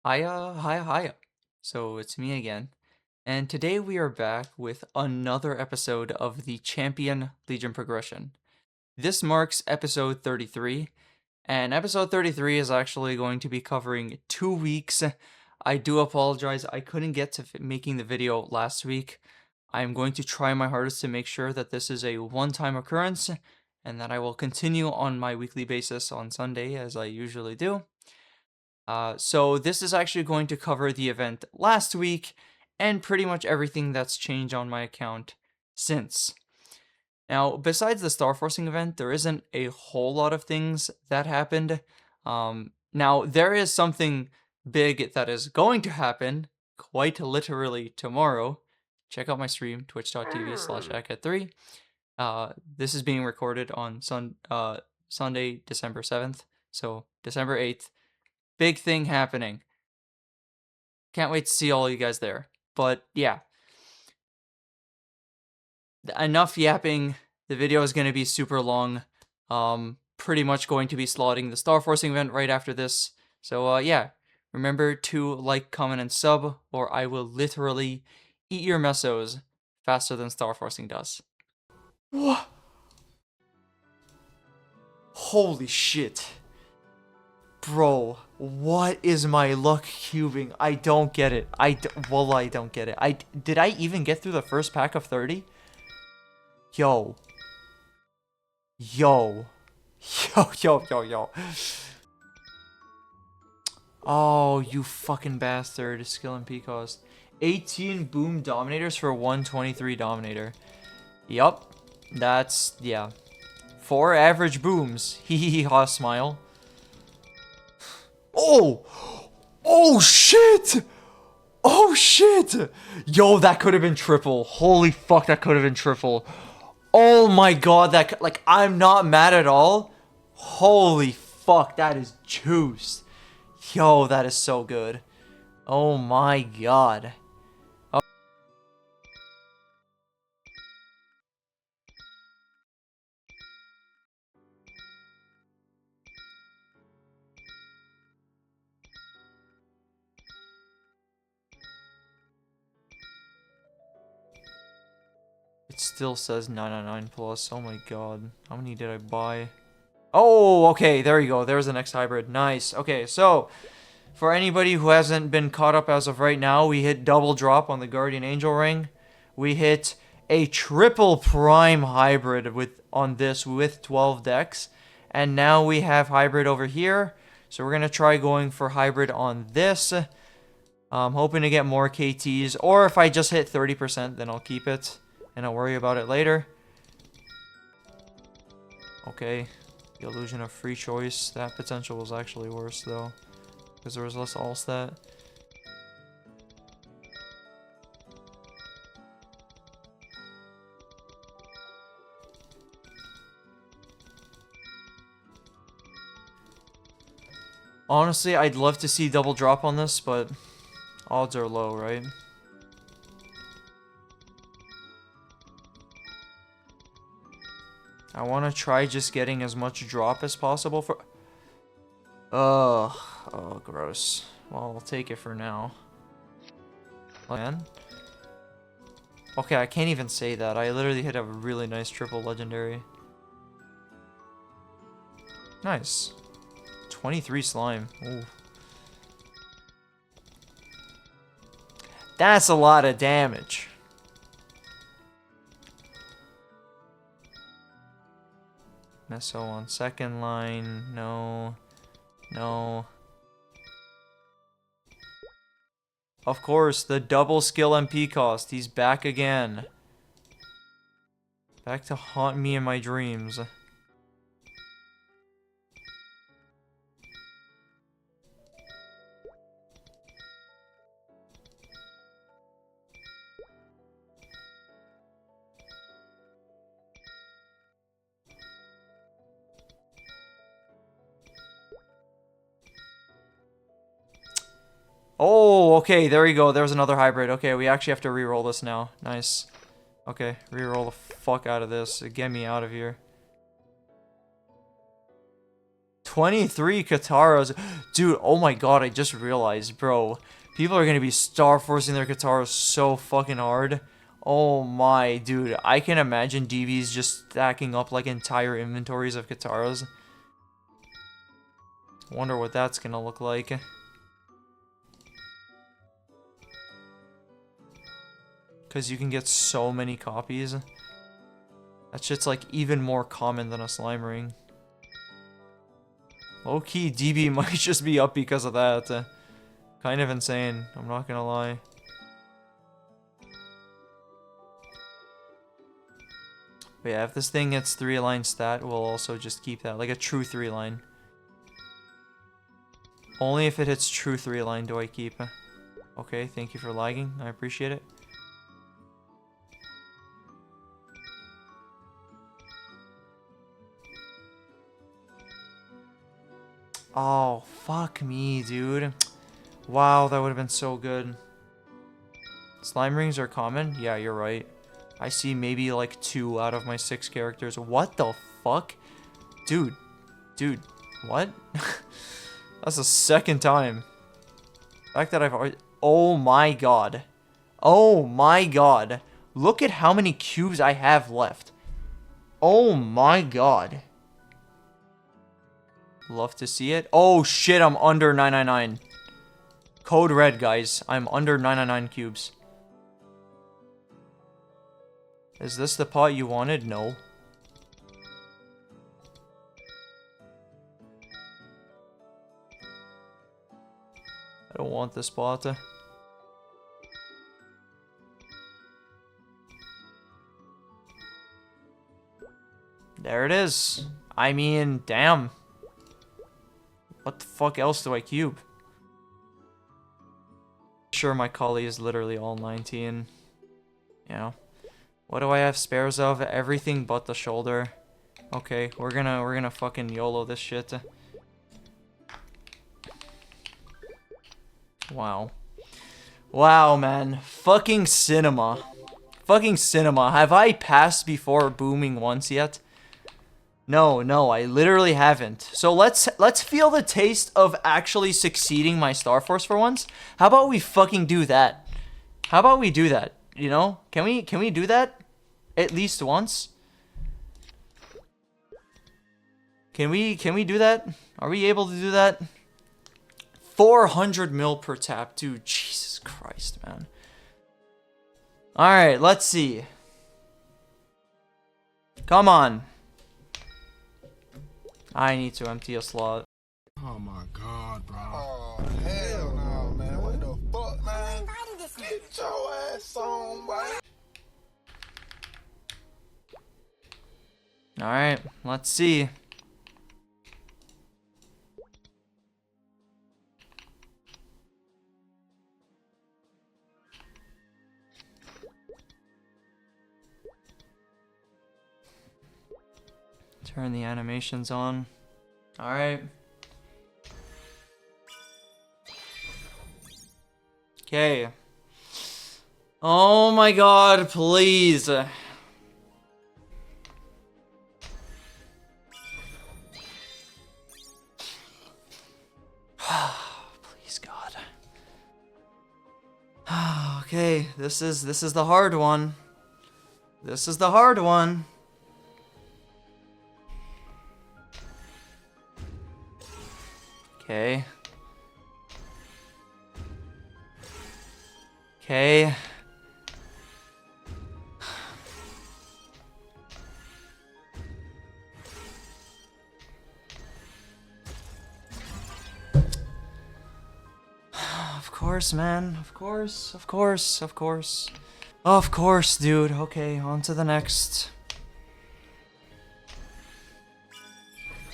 Hiya. So it's me again. And today we are back with another episode of the Champion Legion progression. This marks episode 33, and episode 33 is actually going to be covering 2 weeks. I do apologize, I couldn't get to making the video last week. I'm going to try my hardest to make sure that this is a one-time occurrence, and that I will continue on my weekly basis on Sunday as I usually do. So this is actually going to cover the event last week and pretty much everything that's changed on my account since. Now, besides the Starforcing event, there isn't a whole lot of things that happened. Now, there is something big that is going to happen quite literally tomorrow. Check out my stream, twitch.tv/acat3. This is being recorded on Sunday, December 7th. So, December 8th. Big thing happening. Can't wait to see all you guys there. But yeah. Enough yapping. The video is going to be super long. Pretty much going to be slotting the Starforcing event right after this. So yeah. Remember to like, comment, and sub, or I will literally eat your mesos faster than Starforcing does. What? Holy shit. Bro, what is my luck cubing? I don't get it. I don't get it. Did I even get through the first pack of 30? Yo. Yo. Yo. Oh, you fucking bastard. Skill and P cost. 18 boom dominators for 123 dominator. Yup. That's, yeah. 4 average booms. Hee ha smile. Oh! Oh shit! Oh shit! Yo, that could have been triple. Holy fuck, that could have been triple. Oh my god, like, I'm not mad at all. Holy fuck, that is juice. Yo, that is so good. Oh my god. It still says 999 plus. Oh my god. How many did I buy? Oh, okay. There you go. There's the next hybrid. Nice. Okay, so for anybody who hasn't been caught up as of right now, we hit double drop on the Guardian Angel ring. We hit a triple prime hybrid on this with 12 decks. And now we have hybrid over here. So we're going to try going for hybrid on this. I'm hoping to get more KTs. Or if I just hit 30%, then I'll keep it. And I'll worry about it later. Okay. The illusion of free choice. That potential was actually worse, though. Because there was less all-stat. Honestly, I'd love to see double drop on this, but odds are low, right? I want to try just getting as much drop as possible for... Oh, gross. Well, I'll take it for now. Man. Okay, I can't even say that. I literally hit a really nice triple legendary. Nice. 23 slime. Ooh. That's a lot of damage. Meso on second line. No. No. Of course, the double skill MP cost. He's back again. Back to haunt me in my dreams. Oh, okay, there you go. There's another hybrid. Okay, we actually have to re-roll this now. Nice. Okay, re-roll the fuck out of this. Get me out of here. 23 Kataras. Dude, oh my god, I just realized, bro. People are gonna be Starforcing their Kataras so fucking hard. Oh my, dude. I can imagine DBs just stacking up like entire inventories of Kataras. Wonder what that's gonna look like. Because you can get so many copies. That shit's like even more common than a slime ring. Low-key, DB might just be up because of that. Kind of insane, I'm not gonna lie. But yeah, if this thing gets 3-line stat, we'll also just keep that. Like a true 3-line. Only if it hits true 3-line do I keep. Okay, thank you for lagging. I appreciate it. Oh, fuck me, dude. Wow, that would have been so good. Slime rings are common? Yeah, you're right. I see maybe like 2 out of my 6 characters. What the fuck? Dude. Dude. What? That's the second time. The fact that I've already... Oh my god. Oh my god. Look at how many cubes I have left. Oh my god. Love to see it. Oh shit, I'm under 999. Code red, guys. I'm under 999 cubes. Is this the pot you wanted? No. I don't want this pot. There it is. I mean, damn. What the fuck else do I cube? Sure, my Khali is literally all 19. You know. What do I have spares of? Everything but the shoulder. Okay, we're gonna fucking YOLO this shit. Wow. Wow, man. Fucking cinema. Fucking cinema. Have I passed before booming once yet? No, no, I literally haven't. So let's feel the taste of actually succeeding my Starforce for once. How about we fucking do that? How about we do that? You know? Can we do that? At least once? Can we do that? Are we able to do that? 400 mil per tap, dude. Jesus Christ, man. Alright, let's see. Come on. I need to empty a slot. Oh my god, bro. Oh, hell no, man. What the fuck, man? Get your ass on, boy. Alright, let's see. Turn the animations on. Alright. Okay. Oh my god, please. Please, God. Okay, this is the hard one. This is the hard one. Okay. Okay. Of course, man. Of course. Of course. Of course. Of course, dude. Okay, on to the next.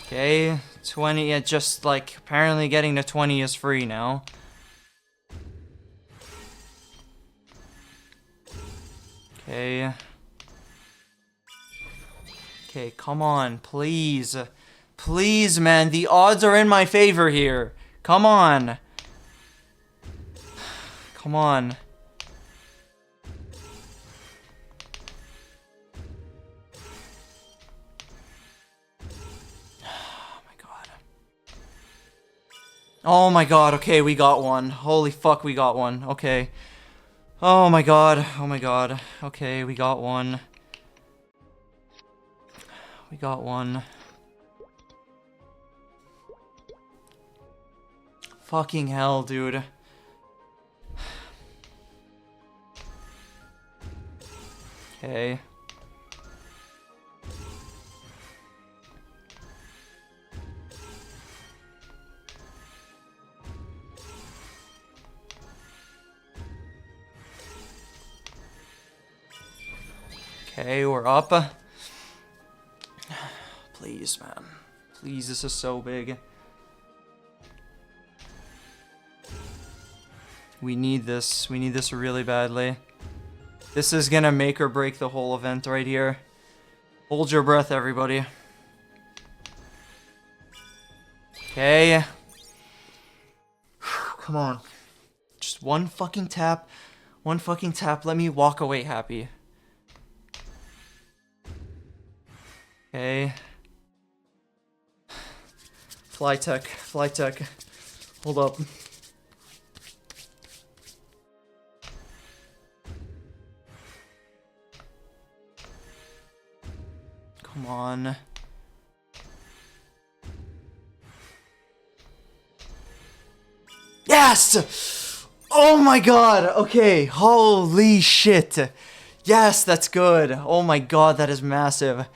Okay, 20, yeah, just like, apparently getting to 20 is free now. Okay. Okay, come on, please. Please, man, the odds are in my favor here. Come on. Come on. Oh my god, okay, we got one. Holy fuck, we got one. Okay. Oh my god, oh my god. Okay, we got one. We got one. Fucking hell, dude. Okay. Okay, we're up. Please, man. Please, this is so big. We need this. We need this really badly. This is gonna make or break the whole event right here. Hold your breath, everybody. Okay. Come on. Just one fucking tap. One fucking tap. Let me walk away happy. Okay. Fly tech. Fly tech. Hold up. Come on. Yes! Oh my god! Okay, holy shit. Yes, that's good. Oh my god, that is massive.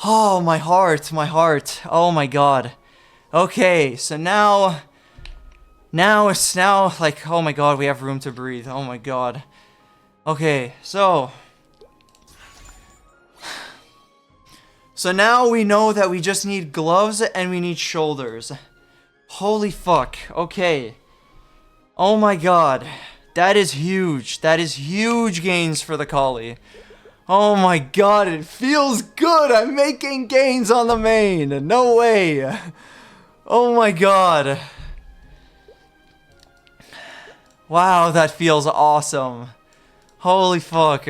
Oh, my heart, my heart. Oh my god. Okay, so now it's now like, oh my god, we have room to breathe. Oh my god. Okay, so now we know that we just need gloves and we need shoulders. Holy fuck. Okay. Oh my god. That is huge. That is huge gains for the Khali. Oh my god, it feels good. I'm making gains on the main. No way. Oh my god. Wow, that feels awesome. Holy fuck.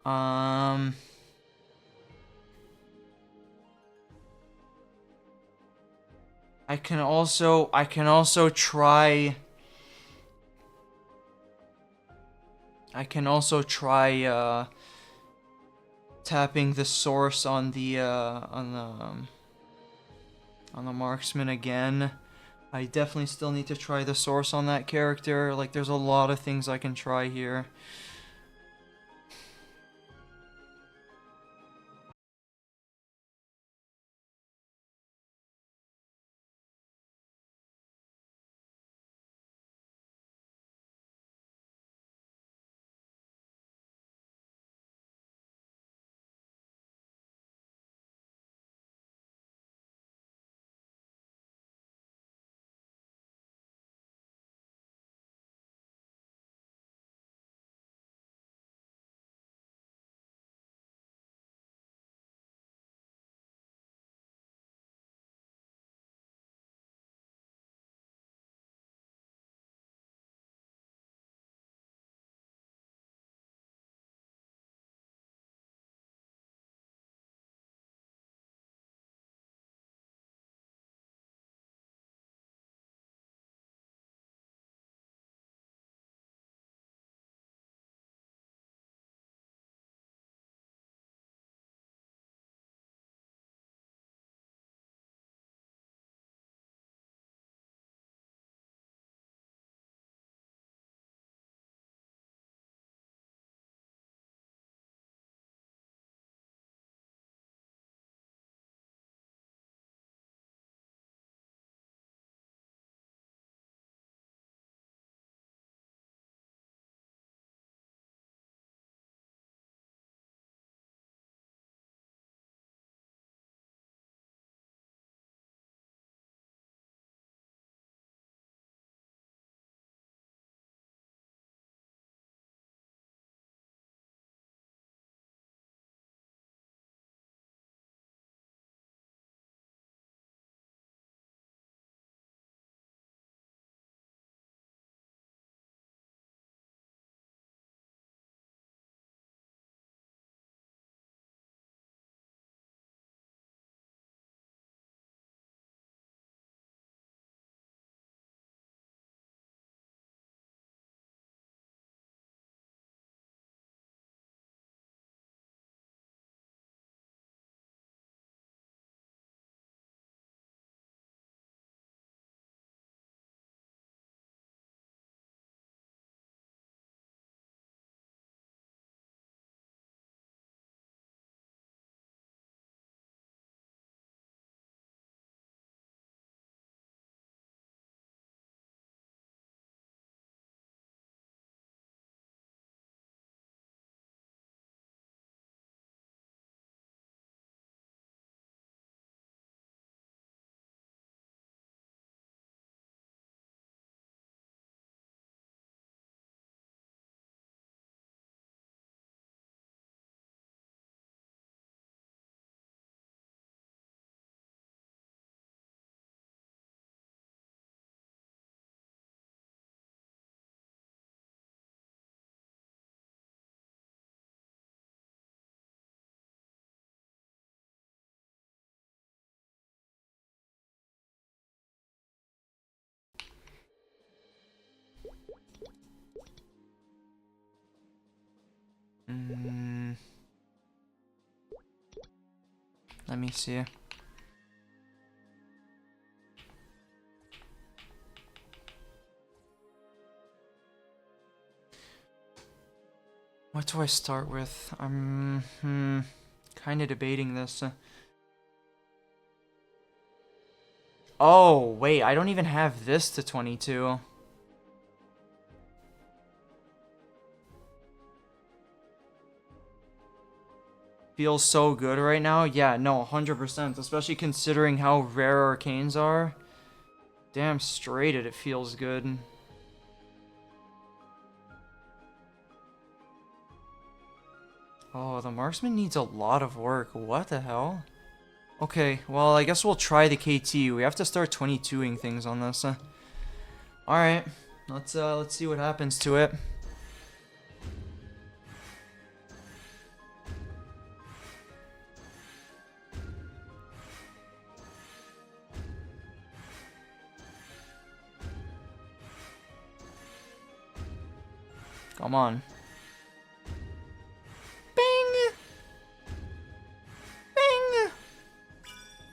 Um... I can also try... tapping the source on the, on the marksman again. I definitely still need to try the source on that character. Like, there's a lot of things I can try here. Let me see. What do I start with? I'm kind of debating this. Oh, wait, I don't even have this to 22. Feels so good right now. Yeah, no, 100%. Especially considering how rare arcanes are. Damn straight it feels good. Oh, the marksman needs a lot of work. What the hell? Okay, well, I guess we'll try the KT. We have to start 22ing things on this. Alright, let's see what happens to it. Come on. Bing! Bing!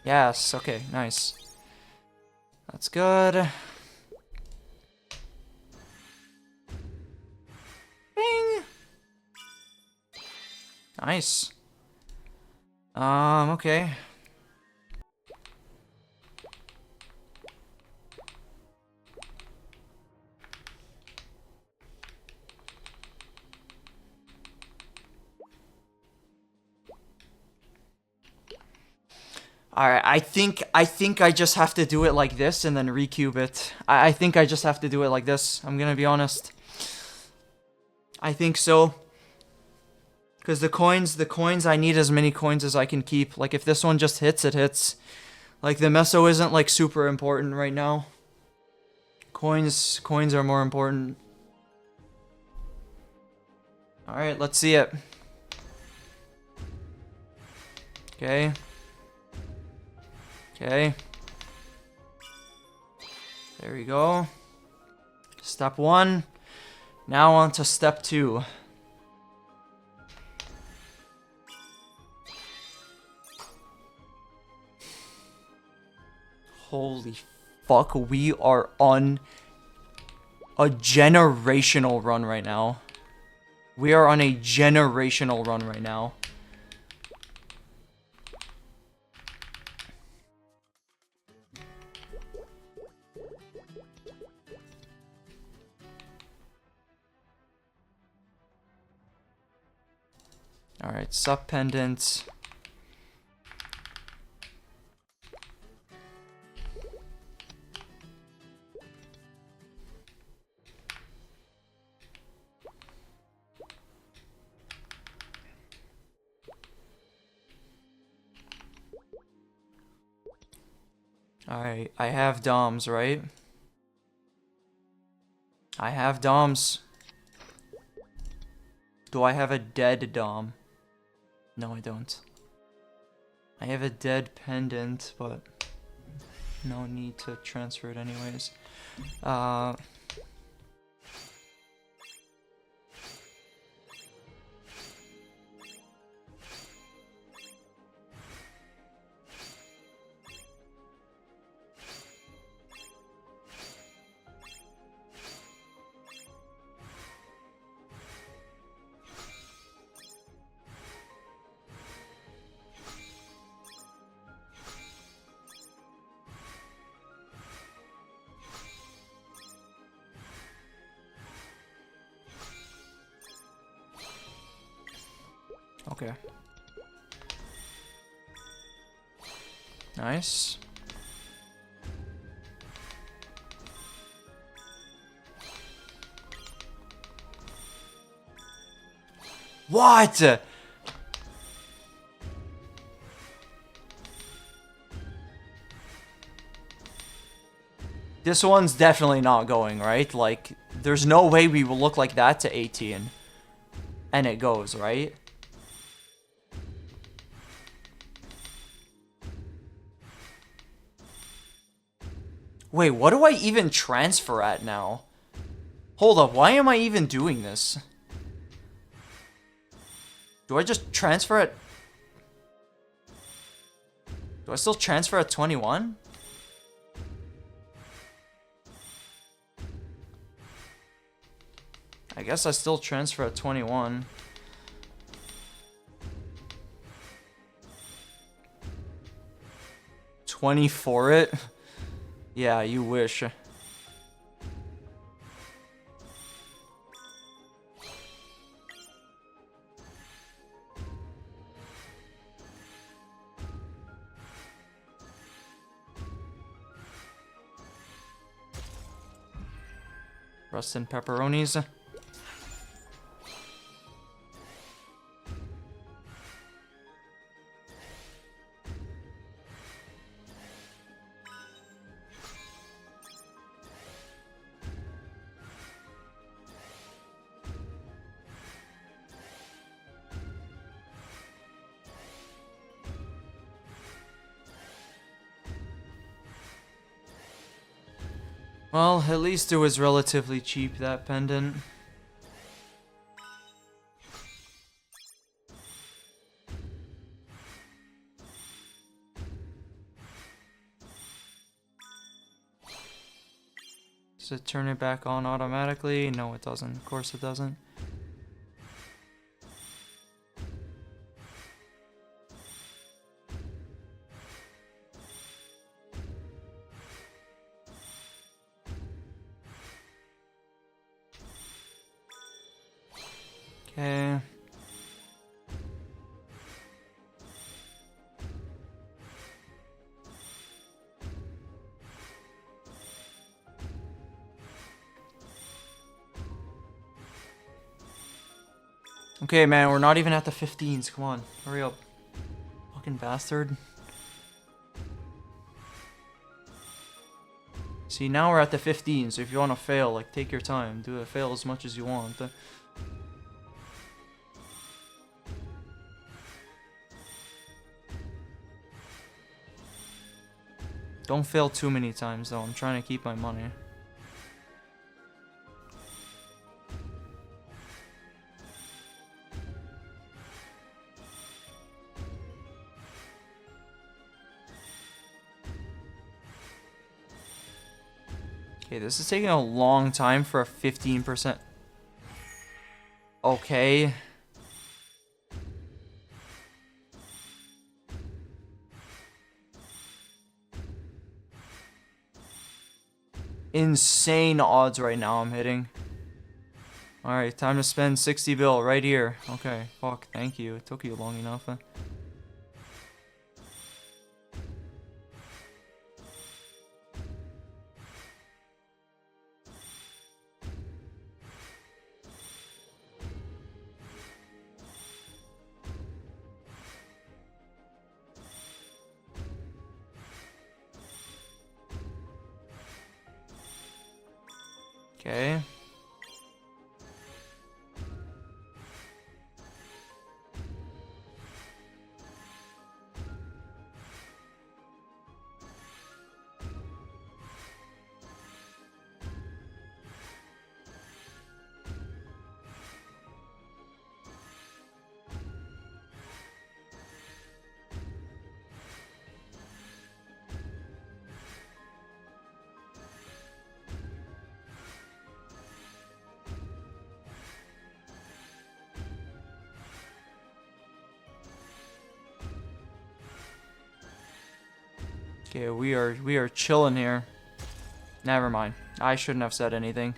Yes, okay, nice. That's good. Bing! Nice. Okay. Alright, I think I just have to do it like this and then recube it. I think I just have to do it like this. I'm gonna be honest. I think so. Because the coins, I need as many coins as I can keep. Like, if this one just hits, it hits. Like, the meso isn't, like, super important right now. Coins are more important. Alright, let's see it. Okay. Okay. There we go. Step 1. Now on to step 2. Holy fuck, we are on a generational run right now. We are on a generational run right now. Alright, sub pendants. Alright, I have DOMs, right? I have DOMs. Do I have a dead DOM? No, I don't. I have a dead pendant, but no need to transfer it anyways. Okay. Nice. What? This one's definitely not going, right? Like, there's no way we will look like that to 18. And it goes, right? Wait, what do I even transfer at now? Hold up, why am I even doing this? Do I just transfer at... Do I still transfer at 21? I guess I still transfer at 21. $20 it? Yeah, you wish. Rust and pepperonis. Well, at least it was relatively cheap, that pendant. Does it turn it back on automatically? No, it doesn't. Of course it doesn't. Okay. Okay, man, we're not even at the 15s. Come on, hurry up. Fucking bastard. See, now we're at the 15, so if you want to fail, like, take your time. Do a fail as much as you want. Don't fail too many times, though. I'm trying to keep my money. Okay, this is taking a long time for a 15%. Okay. Insane odds right now I'm hitting. Alright, time to spend 60 bill right here. Okay, fuck, thank you. It took you long enough. Okay. Okay, we are chilling here. Never mind. I shouldn't have said anything.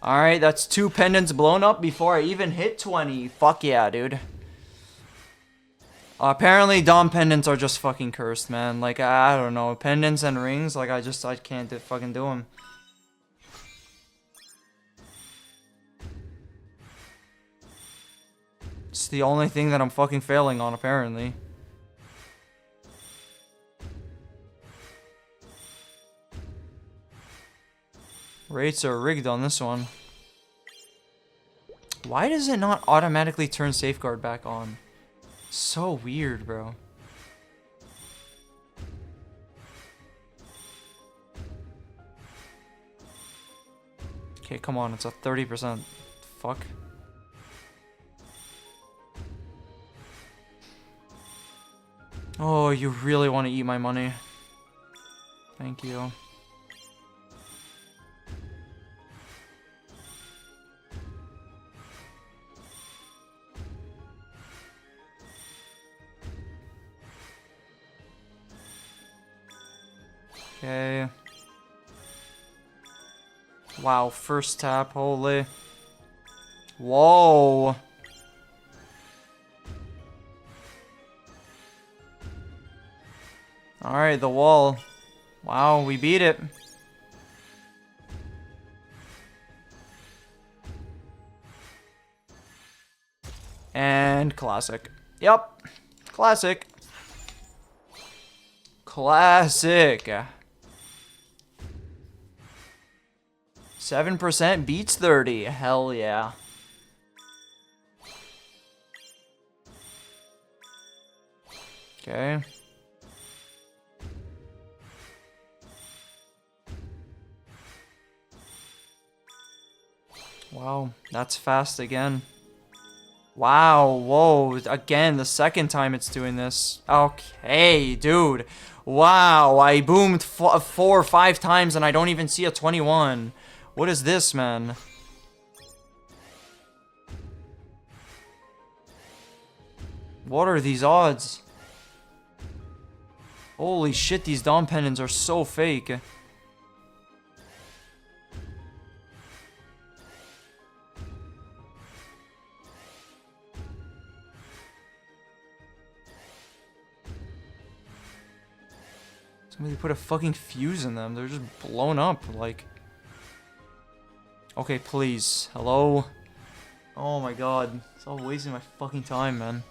Alright, that's 2 pendants blown up before I even hit 20. Fuck yeah, dude. Apparently, Dom pendants are just fucking cursed, man. Like, I don't know. Pendants and rings, like, I can't fucking do them. It's the only thing that I'm fucking failing on, apparently. Rates are rigged on this one. Why does it not automatically turn safeguard back on? So weird, bro. Okay, come on, it's a 30%. Fuck. Oh, you really want to eat my money. Thank you. Okay. Wow, first tap, holy. Whoa. Alright, the wall. Wow, we beat it. And classic. Yep. Classic. Classic. 7% beats 30. Hell yeah. Okay. Wow, that's fast again. Wow, whoa, again, the second time it's doing this. Okay, dude. Wow, I boomed 4 or 5 times and I don't even see a 21. What is this, man? What are these odds? Holy shit, these Dom pendants are so fake. Somebody put a fucking fuse in them. They're just blown up, like... Okay, please. Hello? Oh my god. It's all wasting my fucking time, man.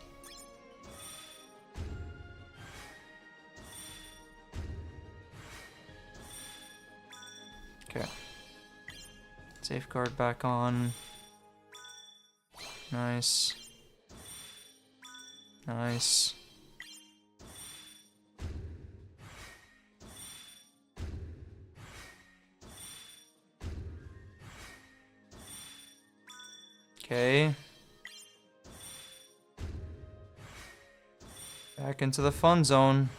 Okay. Safeguard back on. Nice. Nice. Okay. Back into the fun zone.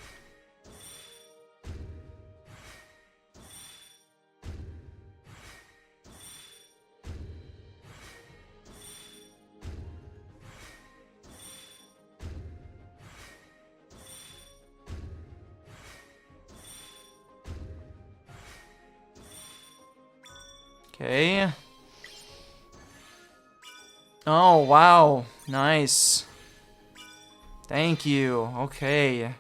Okay. Oh, wow. Nice. Thank you. Okay.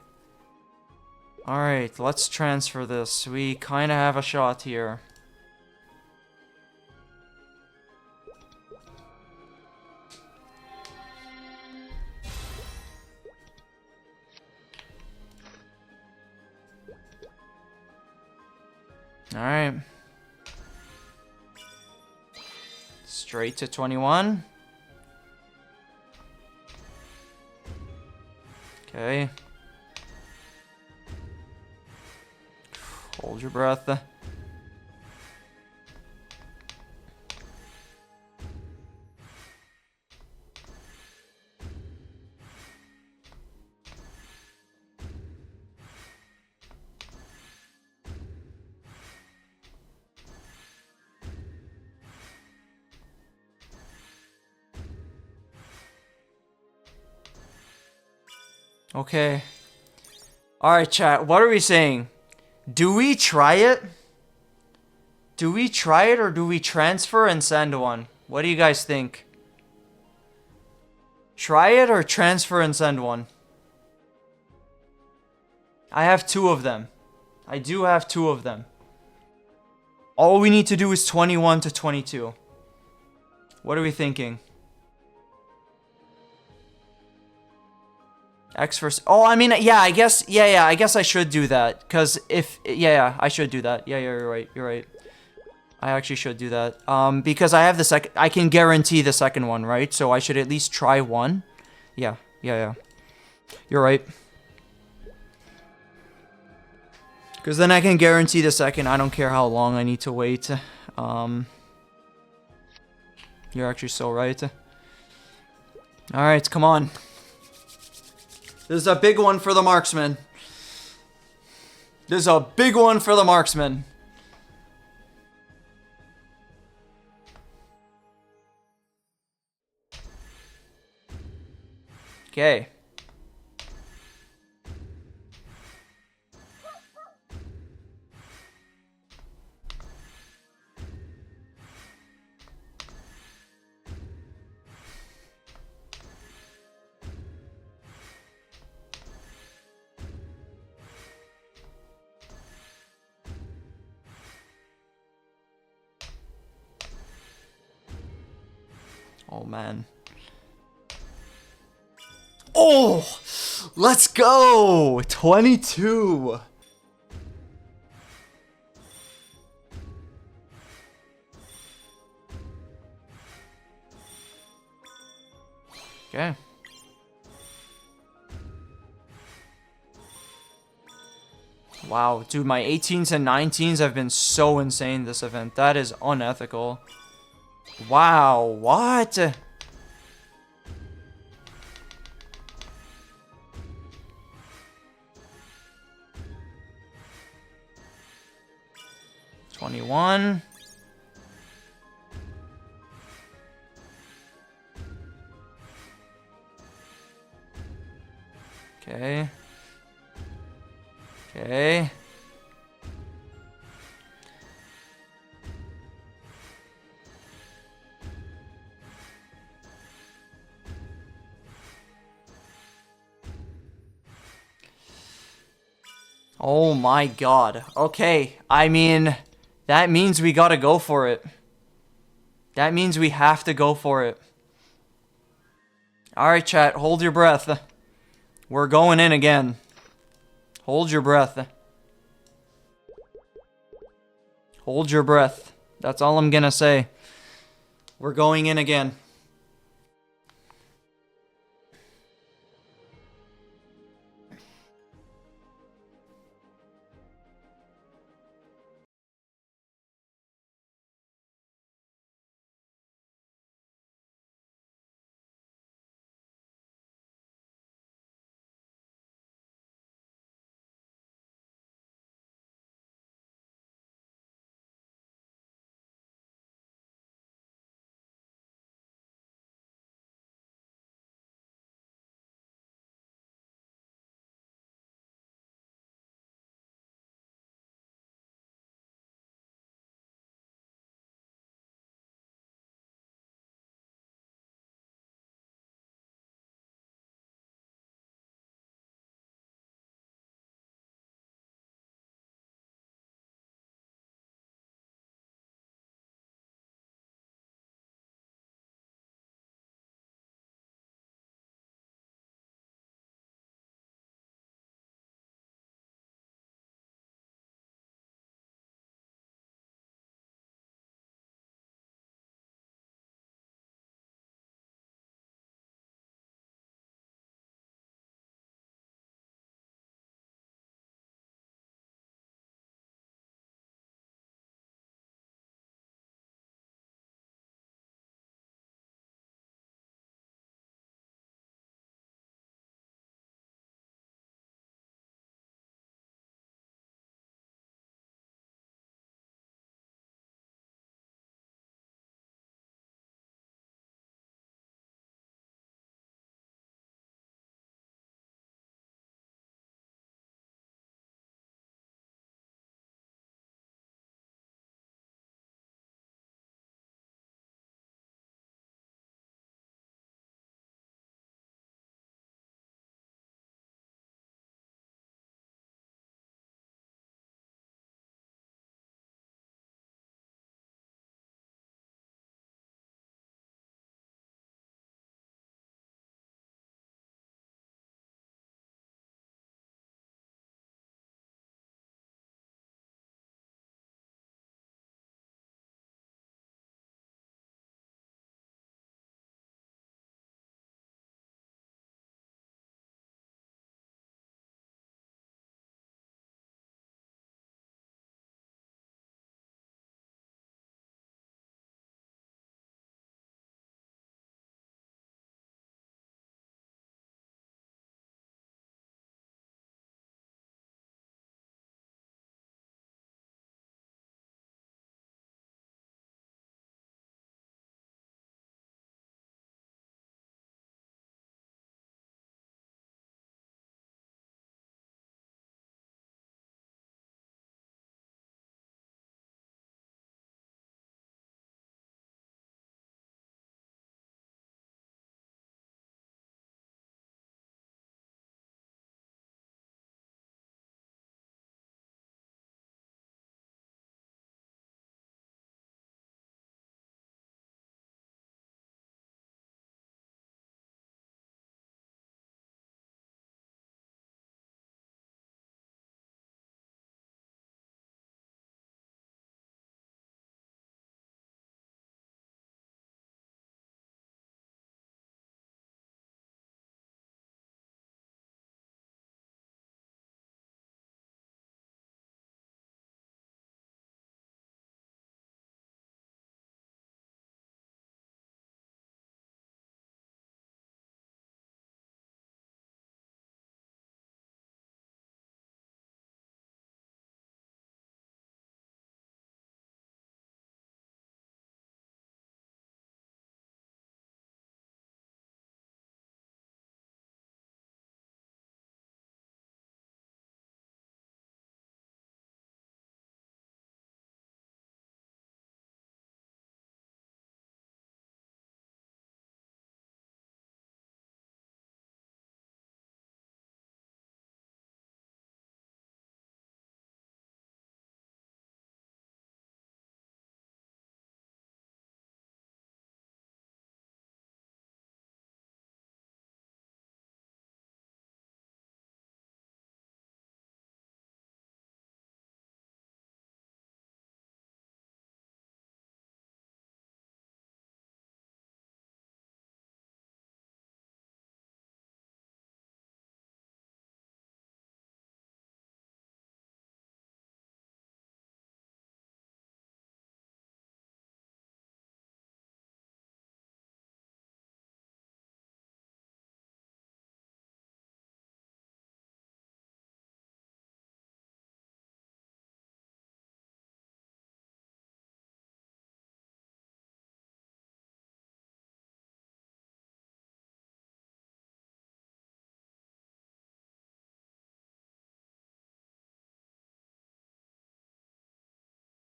Alright, let's transfer this. We kind of have a shot here. Alright. Straight to 21. Okay. Hold your breath. Okay. Alright, chat. What are we saying? Do we try it? Do we try it or do we transfer and send one? What do you guys think? Try it or transfer and send one? I have 2 of them. I do have 2 of them. All we need to do is 21 to 22. What are we thinking? X first. Oh, I mean, yeah, I guess, yeah, I guess I should do that. Because if, yeah, I should do that. Yeah, you're right. I actually should do that. Because I have the second, I can guarantee the second one, right? So I should at least try one. Yeah. You're right. Because then I can guarantee the second. I don't care how long I need to wait. You're actually so right. Alright, come on. This is a big one for the Marksman. This is a big one for the Marksman. Okay. Oh, man. Oh! Let's go! 22! Okay. Wow, dude, my 18s and 19s have been so insane this event. That is unethical. Wow, what? $21. Okay. Okay. Oh my god. Okay, I mean, that means we gotta go for it. That means we have to go for it. Alright, chat, hold your breath. We're going in again. Hold your breath. Hold your breath. That's all I'm gonna say. We're going in again.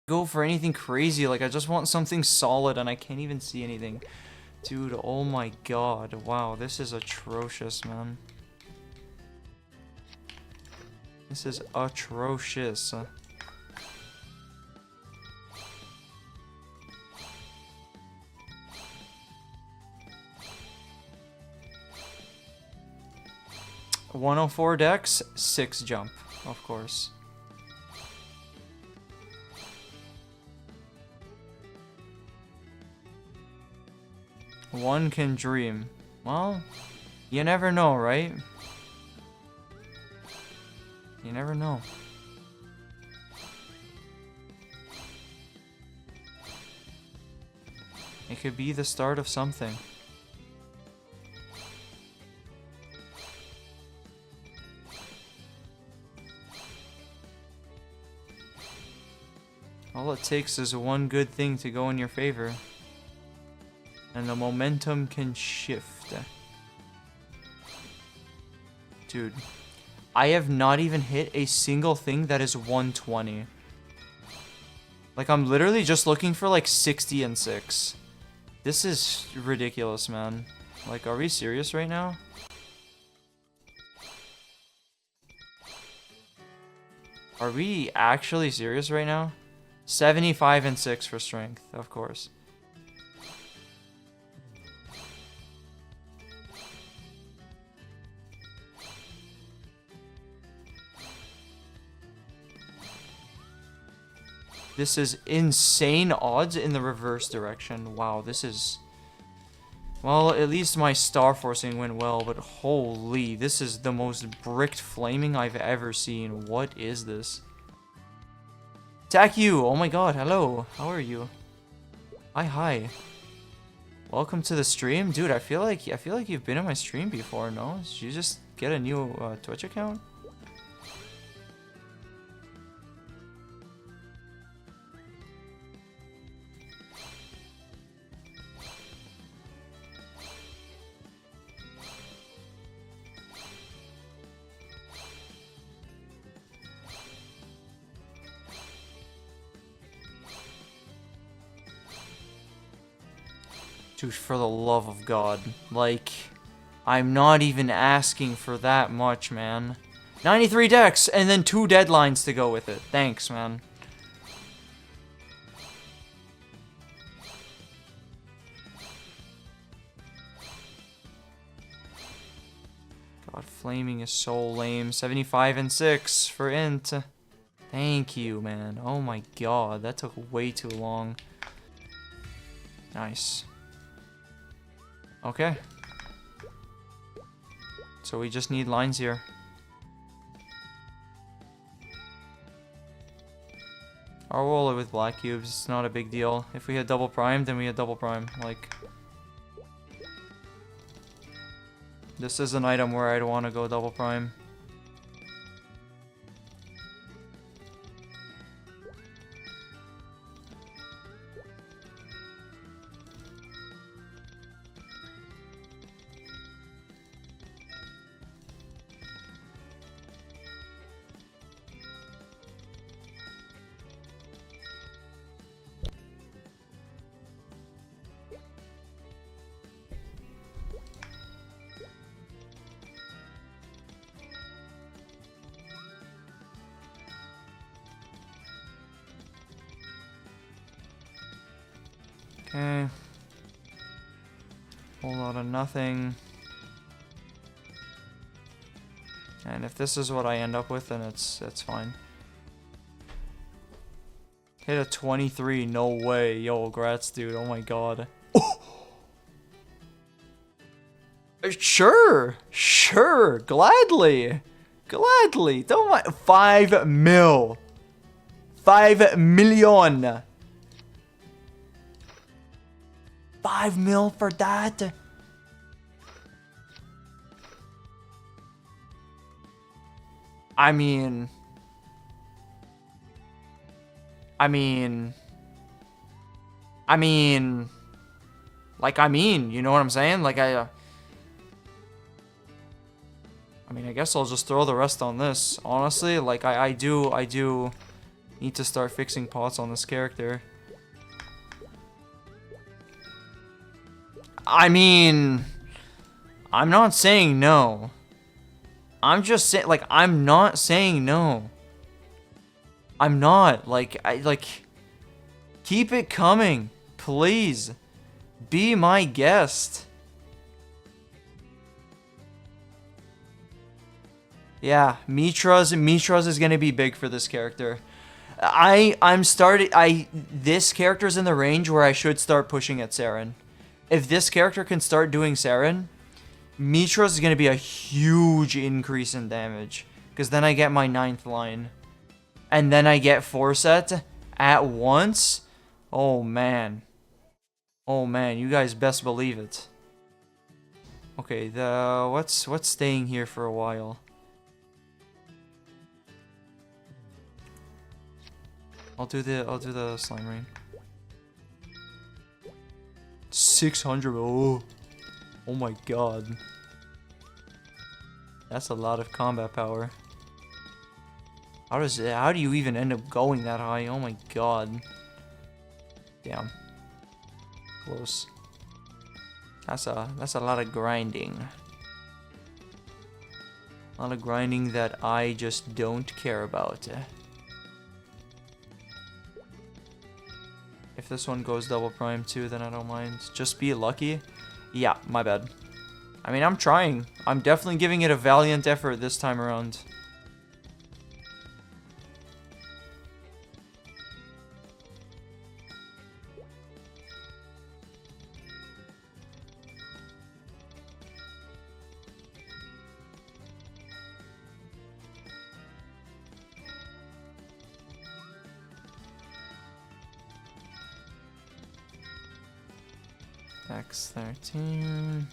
go for anything crazy. Like, I just want something solid, and I can't even see anything. Dude, oh my god. Wow, this is atrocious, man. This is atrocious. $104 dex, 6 jump, of course. One can dream. Well, you never know, right? You never know. It could be the start of something. All it takes is one good thing to go in your favor. And the momentum can shift. Dude. I have not even hit a single thing that is 120. Like, I'm literally just looking for, like, 60 and 6. This is ridiculous, man. Like, are we serious right now? Are we actually serious right now? 75 and 6 for strength, of course. This is insane odds in the reverse direction. Wow, this is... Well, at least my Starforcing went well, but holy, this is the most bricked flaming I've ever seen. What is this? Attack you! Oh my god, hello. How are you? Hi. Welcome to the stream? Dude, I feel like you've been in my stream before, no? Did you just get a new Twitch account? Dude, for the love of God. Like, I'm not even asking for that much, man. 93 dex, and then 2 deadlines to go with it. Thanks, man. God, flaming is so lame. 75 and 6 for int. Thank you, man. Oh my god, that took way too long. Nice. Okay. So we just need lines here. I'll roll it with black cubes. It's not a big deal. If we had double prime, then we had double prime. Like, this is an item where I'd want to go double prime. Okay. Whole lot of nothing. And if this is what I end up with, then it's fine. Hit a 23, no way. Yo, grats, dude. Oh my god. Oh! Sure, gladly. Don't mind. 5 mil. 5 million. 5 mil for that? I mean, you know what I'm saying? Like, I mean, I guess I'll just throw the rest on this. Honestly, like, I do Need to start fixing pots on this character. I mean, I'm not saying no. I'm just saying, like, I'm not saying no. I'm not. Keep it coming. Please. Be my guest. Yeah, Mitras is gonna be big for this character. This character's in the range where I should start pushing at Saren. If this character can start doing Saren, Mitras is gonna be a huge increase in damage. Because then I get my 9th line. And then I get 4 set at once. Oh man. Oh man, you guys best believe it. Okay, what's staying here for a while? I'll do the slime rain. 600. Oh my god. That's a lot of combat power. How do you even end up going that high? Oh my god. Damn. Close. That's a lot of grinding. A lot of grinding that I just don't care about. If this one goes double prime too, then I don't mind. Just be lucky. Yeah, my bad. I mean, I'm trying. I'm definitely giving it a valiant effort this time around. X13.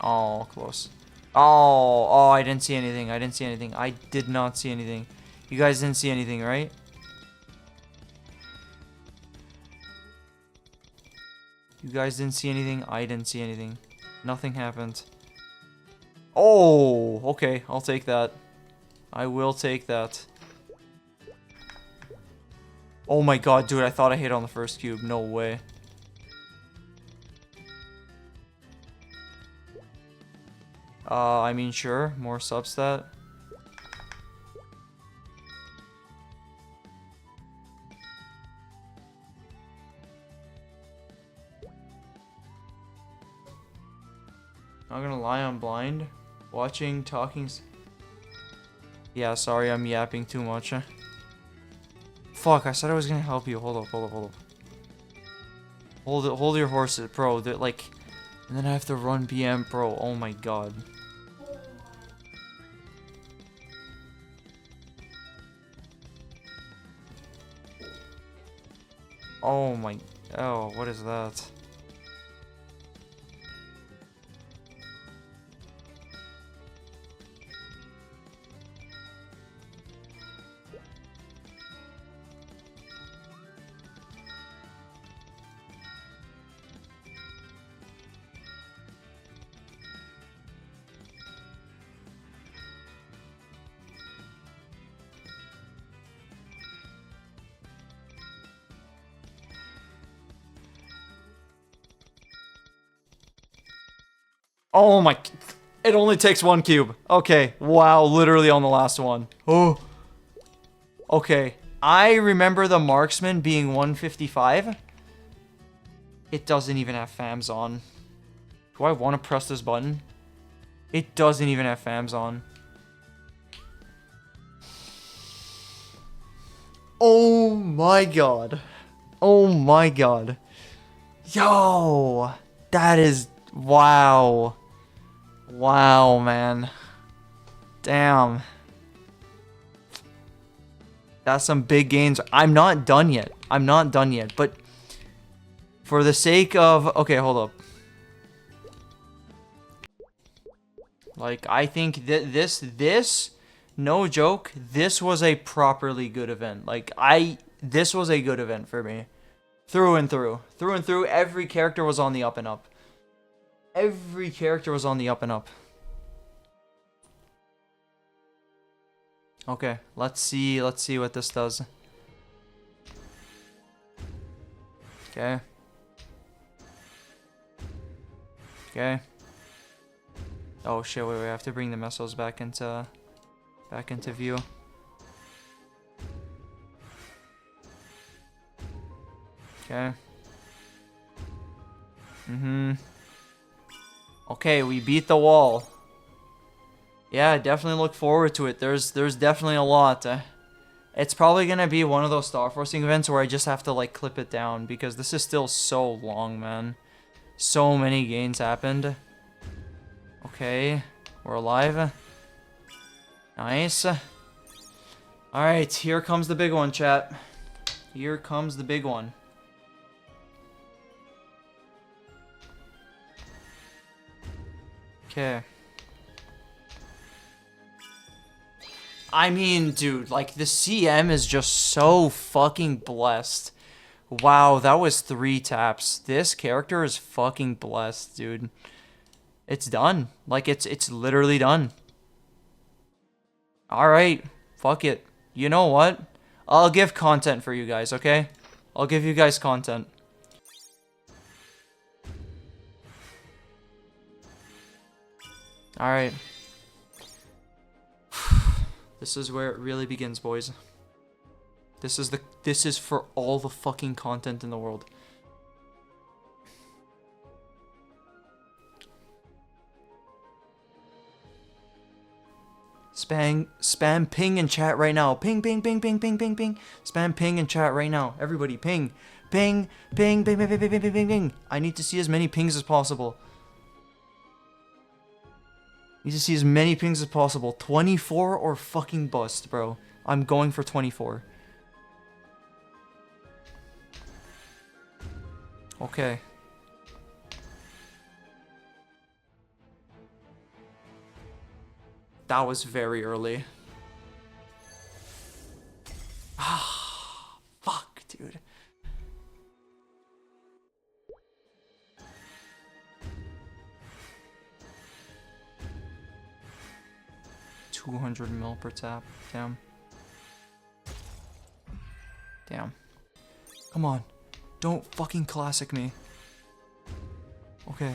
Oh, close. Oh, I didn't see anything. I didn't see anything. I did not see anything. You guys didn't see anything, right? You guys didn't see anything. I didn't see anything. Nothing happened. Oh, okay. I'll take that. I will take that. Oh my god, dude. I thought I hit on the first cube. No way. I mean, sure, more substat. Not gonna lie, I'm blind. Watching, talking. Yeah, sorry, I'm yapping too much. Fuck, I said I was gonna help you. Hold up. Hold your horses, bro. They're like, and then I have to run BM, bro. Oh my god. Oh my... Oh, what is that? Oh my... It only takes 1 cube. Okay. Wow, literally on the last one. Oh. Okay. I remember the Marksman being 155. It doesn't even have FAMs on. Do I want to press this button? It doesn't even have FAMs on. Oh my god. Oh my god. Yo. That is... Wow. Wow, man. Damn. That's some big gains. I'm not done yet. I'm not done yet. But for the sake of... Okay, hold up. Like, I think that this, no joke, this was a properly good event. Like, this was a good event for me. Through and through. Through and through, every character was on the up and up. Every character was on the up and up. Okay, let's see what this does. Okay. Okay. Oh shit, wait, I have to bring the missiles back into view. Okay. Okay, we beat the wall. Yeah, definitely look forward to it. There's definitely a lot. It's probably gonna be one of those Starforcing events where I just have to like clip it down because this is still so long, man. So many gains happened. Okay, we're alive. Nice. Alright, here comes the big one, chat. Here comes the big one. Okay. I mean, dude, like, the CM is just so fucking blessed. Wow, that was 3 taps. This character is fucking blessed, dude. It's done. Like, it's literally done. Alright, fuck it. You know what? I'll give content for you guys, okay? I'll give you guys content. Alright. This is where it really begins, boys. This is for all the fucking content in the world. Spam ping in chat right now. Ping, ping, ping, ping, ping, ping, ping. Spam ping in chat right now. Everybody ping. Ping, ping, ping, ping, ping, ping, ping, ping, ping. I need to see as many pings as possible. Need to see as many pings as possible. 24 or fucking bust, bro. I'm going for 24. Okay. That was very early. Ah, fuck, dude. $200 mil per tap. Damn. Damn. Come on. Don't fucking classic me. Okay.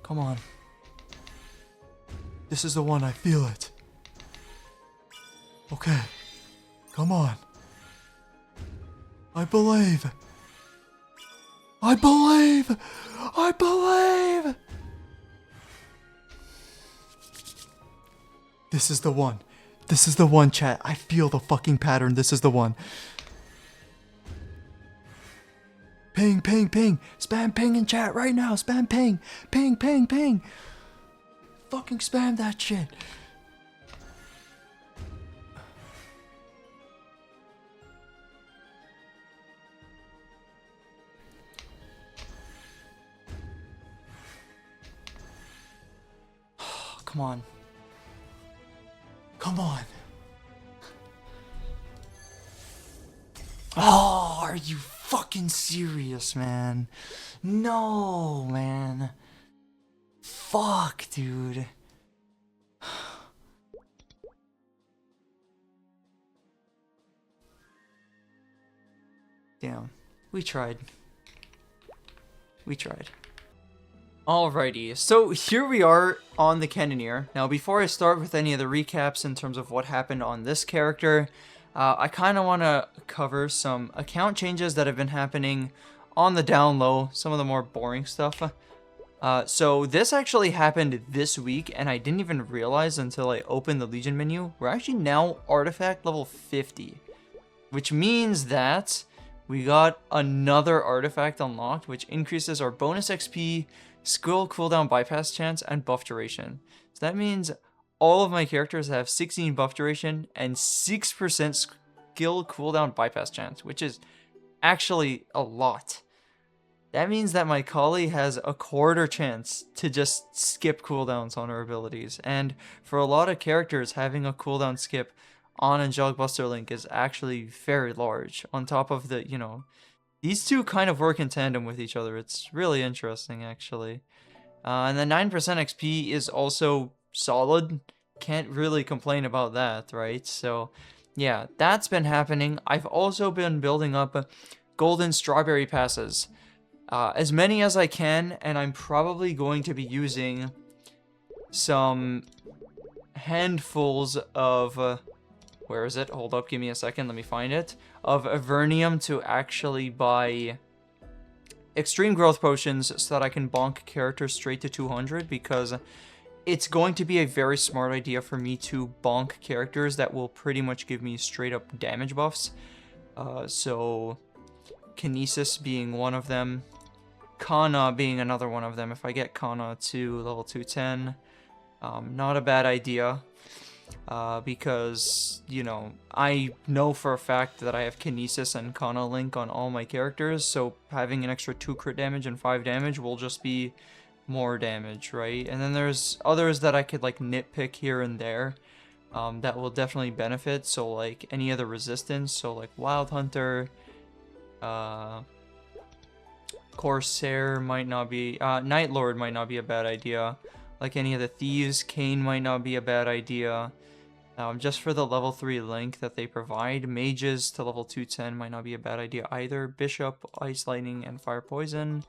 Come on. This is the one, I feel it. Okay. Come on. I believe. I believe. I believe. This is the one. This is the one, chat. I feel the fucking pattern. This is the one. Ping, ping, ping. Spam ping in chat right now. Spam ping. Ping, ping, ping. Fucking spam that shit. Come on. Come on. Oh, are you fucking serious, man? No, man. Fuck, dude. Damn. We tried. We tried. Alrighty, so here we are on the Cannoneer. Now, before I start with any of the recaps in terms of what happened on this character, I kind of want to cover some account changes that have been happening on the down low, some of the more boring stuff. So this actually happened this week, and I didn't even realize until I opened the Legion menu. We're actually now artifact level 50, which means that we got another artifact unlocked, which increases our bonus XP, skill cooldown bypass chance, and buff duration. So that means all of my characters have 16 buff duration and 6% skill cooldown bypass chance, which is actually a lot. That means that my Khali has a quarter chance to just skip cooldowns on her abilities. And for a lot of characters, having a cooldown skip on Angelic Buster Link is actually very large. On top of the, you know, these two kind of work in tandem with each other. It's really interesting, actually. And the 9% XP is also solid. Can't really complain about that, right? So, yeah, that's been happening. I've also been building up golden strawberry passes. As many as I can, and I'm probably going to be using some handfuls of... where is it? Hold up, give me a second, let me find it. Of Avernium to actually buy extreme growth potions so that I can bonk characters straight to 200, because it's going to be a very smart idea for me to bonk characters that will pretty much give me straight up damage buffs. So Kinesis being one of them, Kana being another one of them. If I get Kana to level 210, not a bad idea. Because, you know, I know for a fact that I have Kinesis and Kana Link on all my characters, so having an extra 2 crit damage and 5 damage will just be more damage, right? And then there's others that I could, like, nitpick here and there, that will definitely benefit, so, like, any other resistance, so, like, Wild Hunter, Corsair might not be, Night Lord might not be a bad idea, like any of the Thieves, Kane might not be a bad idea. Just for the level 3 link that they provide, Mages to level 210 might not be a bad idea either. Bishop, Ice Lightning, and Fire Poison.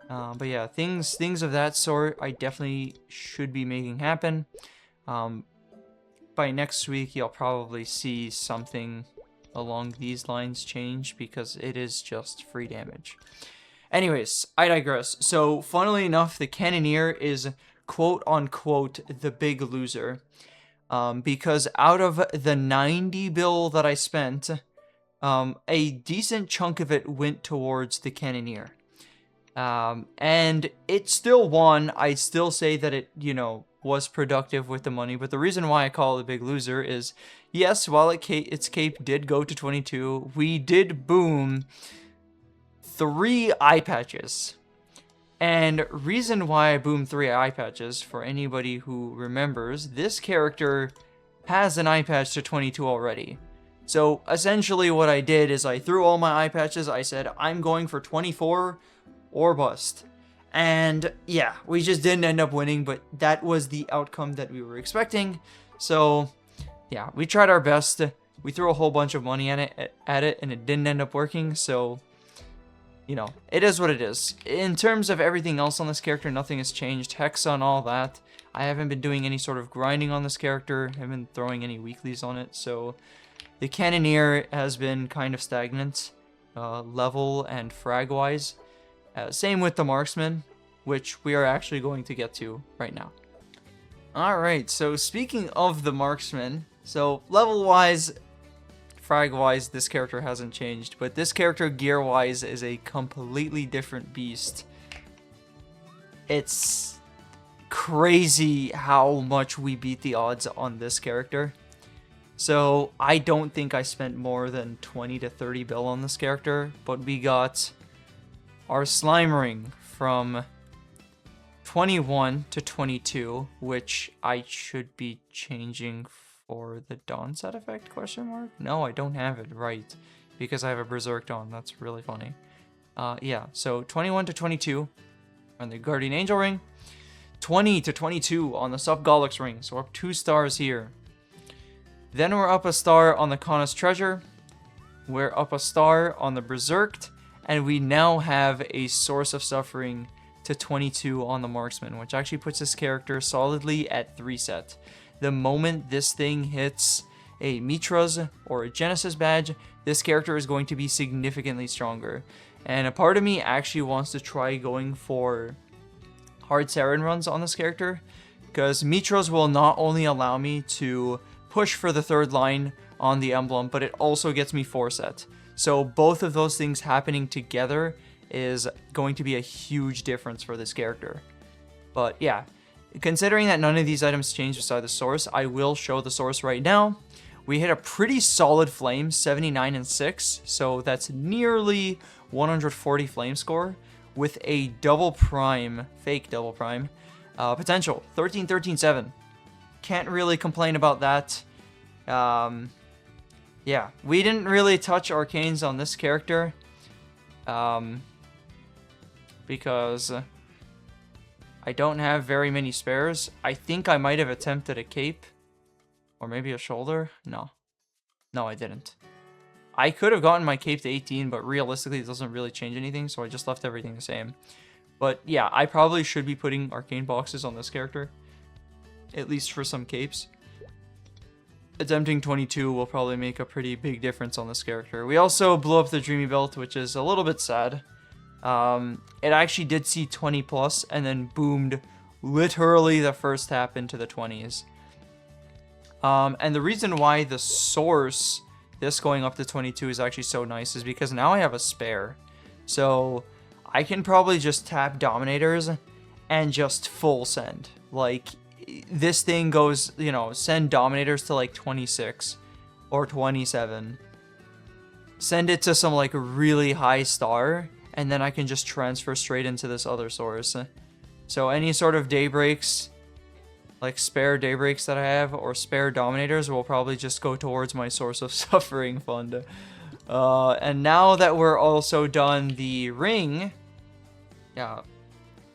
But yeah, things of that sort I definitely should be making happen. By next week, you'll probably see something along these lines change, because it is just free damage. Anyways, I digress. So, funnily enough, the Cannoneer is quote-unquote the big loser. Because out of the 90 bill that I spent, a decent chunk of it went towards the Cannoneer. And it still won. I still say that it, you know, was productive with the money, but the reason why I call it a big loser is, yes, while its cape did go to 22, we did boom 3 eye patches. And reason why I boomed 3 eye patches, for anybody who remembers, this character has an eye patch to 22 already. So essentially what I did is I threw all my eye patches, I said I'm going for 24 or bust. And yeah, we just didn't end up winning, but that was the outcome that we were expecting. So yeah, we tried our best. We threw a whole bunch of money at it and it didn't end up working, so... you know, it is what it is. In terms of everything else on this character, nothing has changed. Hexa and all that. I haven't been doing any sort of grinding on this character. I haven't been throwing any weeklies on it. So the Cannoneer has been kind of stagnant, level and frag-wise. Same with the Marksman, which we are actually going to get to right now. Alright, so speaking of the Marksman, so level-wise... frag-wise, this character hasn't changed, but this character gear-wise is a completely different beast. It's crazy how much we beat the odds on this character. So I don't think I spent more than 20 to 30 bill on this character, but we got our Slime Ring from 21 to 22, which I should be changing for the Dawn set effect, question mark? No, I don't have it, right, because I have a Berserk Dawn. That's really funny. Yeah, so 21 to 22 on the Guardian Angel Ring, 20 to 22 on the Sub Gollux Ring, so we're up 2 stars here. Then we're up a star on the Khana's Treasure, we're up a star on the Berserked, and we now have a Source of Suffering to 22 on the Marksman, which actually puts this character solidly at 3 set. The moment this thing hits a Mitra's or a Genesis badge, this character is going to be significantly stronger. And a part of me actually wants to try going for hard Saren runs on this character, because Mitra's will not only allow me to push for the 3rd line on the emblem, but it also gets me 4 set. So both of those things happening together is going to be a huge difference for this character. But yeah, considering that none of these items change beside the source, I will show the source right now. We hit a pretty solid flame, 79 and 6, so that's nearly 140 flame score, with a double prime, fake double prime, potential, 13, 13, 7. Can't really complain about that. Yeah, we didn't really touch arcanes on this character, because I don't have very many spares. I think I might have attempted a cape. Or maybe a shoulder? No. No, I didn't. I could have gotten my cape to 18, but realistically it doesn't really change anything, so I just left everything the same. But yeah, I probably should be putting arcane boxes on this character, at least for some capes. Attempting 22 will probably make a pretty big difference on this character. We also blew up the Dreamy Belt, which is a little bit sad. It actually did see 20 plus and then boomed literally the first tap into the 20s. And the reason why the source, this going up to 22, is actually so nice is because now I have a spare. So I can probably just tap Dominators and just full send. Like, this thing goes, you know, send Dominators to like 26 or 27. Send it to some like really high star, and then I can just transfer straight into this other source. So any sort of Daybreaks, like spare Daybreaks that I have, or spare Dominators will probably just go towards my Source of Suffering fund. And now that we're also done the ring, yeah,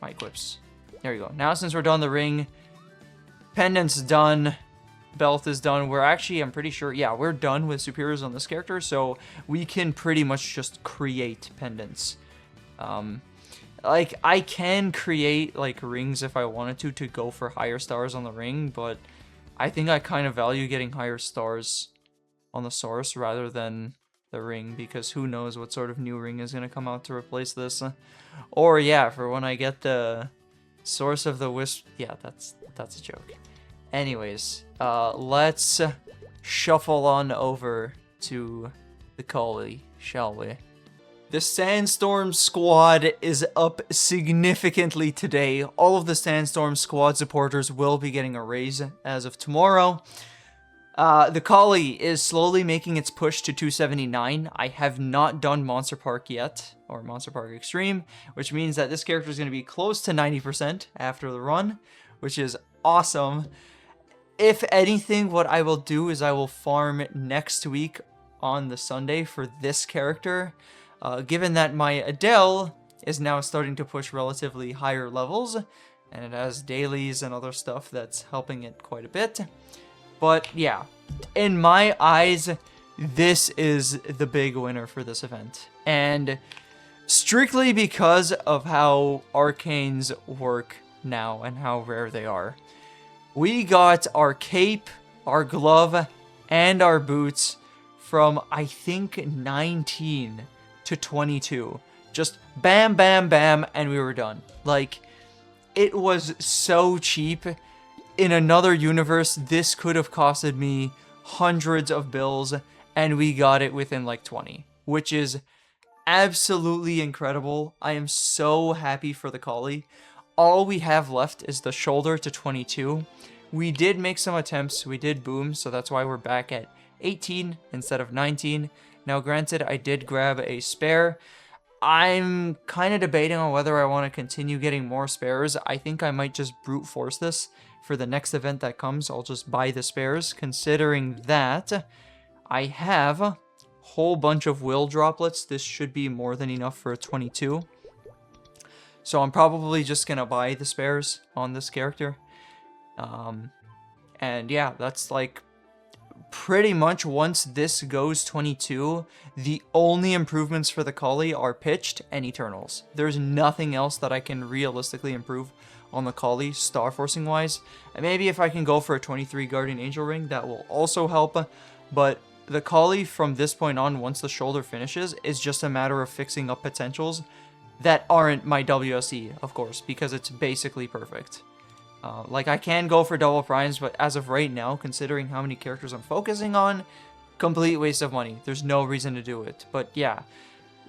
my equips. There you go. Now since we're done the ring, pendant's done, belt is done. We're actually, I'm pretty sure, yeah, we're done with superiors on this character, so we can pretty much just create pendants. Like, I can create, like, rings if I wanted to go for higher stars on the ring, but I think I kind of value getting higher stars on the source rather than the ring, because who knows what sort of new ring is going to come out to replace this. Or, yeah, for when I get the Source of the Wisp, yeah, that's a joke. Anyways, let's shuffle on over to the Khali, shall we? The Sandstorm squad is up significantly today. All of the Sandstorm squad supporters will be getting a raise as of tomorrow. The Khali is slowly making its push to 279. I have not done Monster Park yet, or Monster Park Extreme, which means that this character is going to be close to 90% after the run, which is awesome. If anything, what I will do is I will farm next week on the Sunday for this character. Given that my Adele is now starting to push relatively higher levels, and it has dailies and other stuff that's helping it quite a bit. But yeah, in my eyes, this is the big winner for this event. And strictly because of how arcanes work now and how rare they are. We got our cape, our glove, and our boots from, I think, 19 to 22. Just bam, bam, bam, and we were done. Like, it was so cheap. In another universe, this could have costed me hundreds of bills, and we got it within like 20, which is absolutely incredible. I am so happy for the Khali. All we have left is the shoulder to 22. We did make some attempts. We did boom, so that's why we're back at 18 instead of 19. Now, granted, I did grab a spare. I'm kind of debating on whether I want to continue getting more spares. I think I might just brute force this for the next event that comes. I'll just buy the spares, considering that I have a whole bunch of will droplets. This should be more than enough for a 22. So I'm probably just going to buy the spares on this character. And yeah, that's like pretty much once this goes 22, the only improvements for the Khali are pitched and Eternals. There's nothing else that I can realistically improve on the Khali, Starforcing wise. And maybe if I can go for a 23 Guardian Angel ring, that will also help. But the Khali from this point on, once the shoulder finishes, is just a matter of fixing up potentials that aren't my WSE, of course, because it's basically perfect. Like, I can go for double primes, but as of right now, considering how many characters I'm focusing on, complete waste of money. There's no reason to do it. But yeah,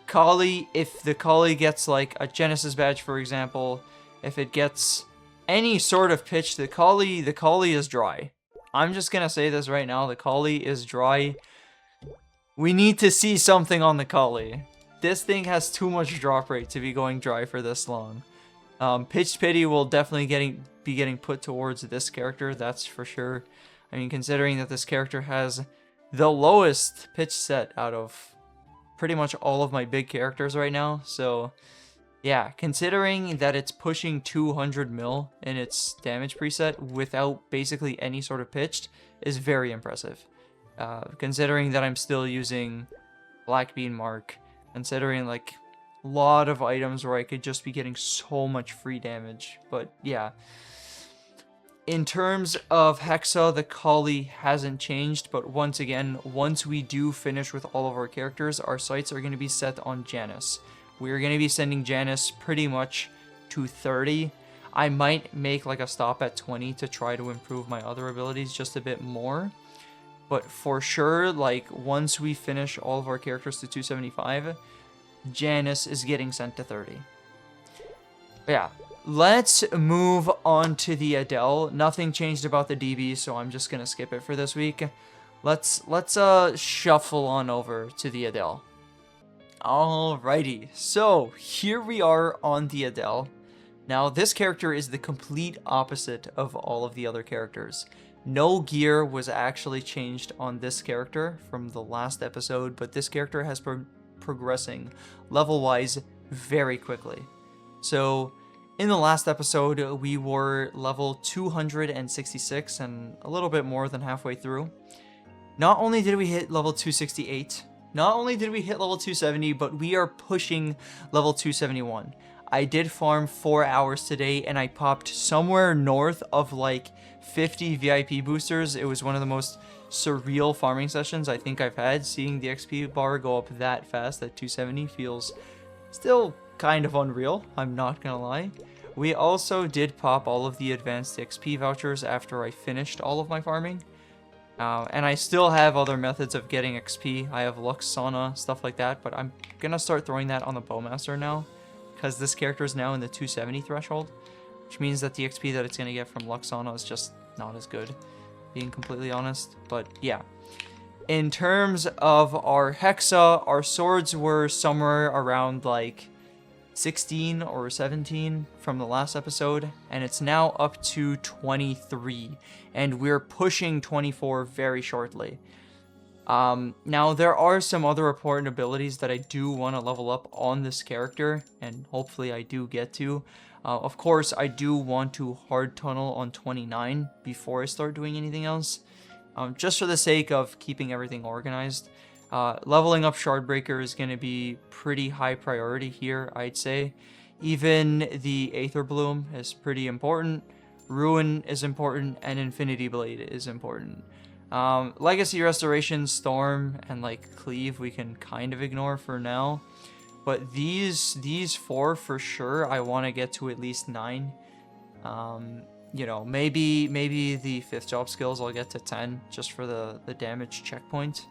Khali, if the Khali gets like a Genesis badge, for example, if it gets any sort of pitch, the Khali is dry. I'm just gonna say this right now, the Khali is dry. We need to see something on the Khali. This thing has too much drop rate to be going dry for this long. Pitched Pity will definitely be getting put towards this character, that's for sure. I mean, considering that this character has the lowest pitch set out of pretty much all of my big characters right now. So, yeah, considering that it's pushing 200 mil in its damage preset without basically any sort of pitched is very impressive. Considering that I'm still using Black Bean Mark, considering like a lot of items where I could just be getting so much free damage. But yeah. In terms of Hexa, the Khali hasn't changed, but once again, once we do finish with all of our characters, our sights are going to be set on Janice. We're going to be sending Janice pretty much to 30. I might make like a stop at 20 to try to improve my other abilities just a bit more. But for sure, like once we finish all of our characters to 275, Janice is getting sent to 30. But yeah. Let's move on to the Adele. Nothing changed about the DB, so I'm just gonna skip it for this week. Let's shuffle on over to the Adele. Alrighty, so here we are on the Adele. Now this character is the complete opposite of all of the other characters. No gear was actually changed on this character from the last episode, but this character has been progressing level-wise very quickly. So in the last episode, we were level 266 and a little bit more than halfway through. Not only did we hit level 268, not only did we hit level 270, but we are pushing level 271. I did farm 4 hours today and I popped somewhere north of like 50 VIP boosters. It was one of the most surreal farming sessions I think I've had. Seeing the XP bar go up that fast at 270 feels still kind of unreal, I'm not gonna lie. We also did pop all of the advanced XP vouchers after I finished all of my farming. And I still have other methods of getting XP. I have Lux Sauna, stuff like that, but I'm gonna start throwing that on the Bowmaster now, because this character is now in the 270 threshold, which means that the XP that it's gonna get from Lux Sauna is just not as good, being completely honest. But yeah. In terms of our Hexa, our swords were somewhere around like 16 or 17 from the last episode, and it's now up to 23, and we're pushing 24 very shortly. Now there are some other important abilities that I do want to level up on this character, and hopefully I do get to. Of course, I do want to hard tunnel on 29 before I start doing anything else, just for the sake of keeping everything organized. Leveling up Shardbreaker is going to be pretty high priority here, I'd say. Even the Aether Bloom is pretty important. Ruin is important, and Infinity Blade is important. Legacy Restoration, Storm, and like Cleave we can kind of ignore for now. But these four for sure I want to get to at least 9. You know, maybe the 5th job skills I'll get to 10 just for the damage checkpoint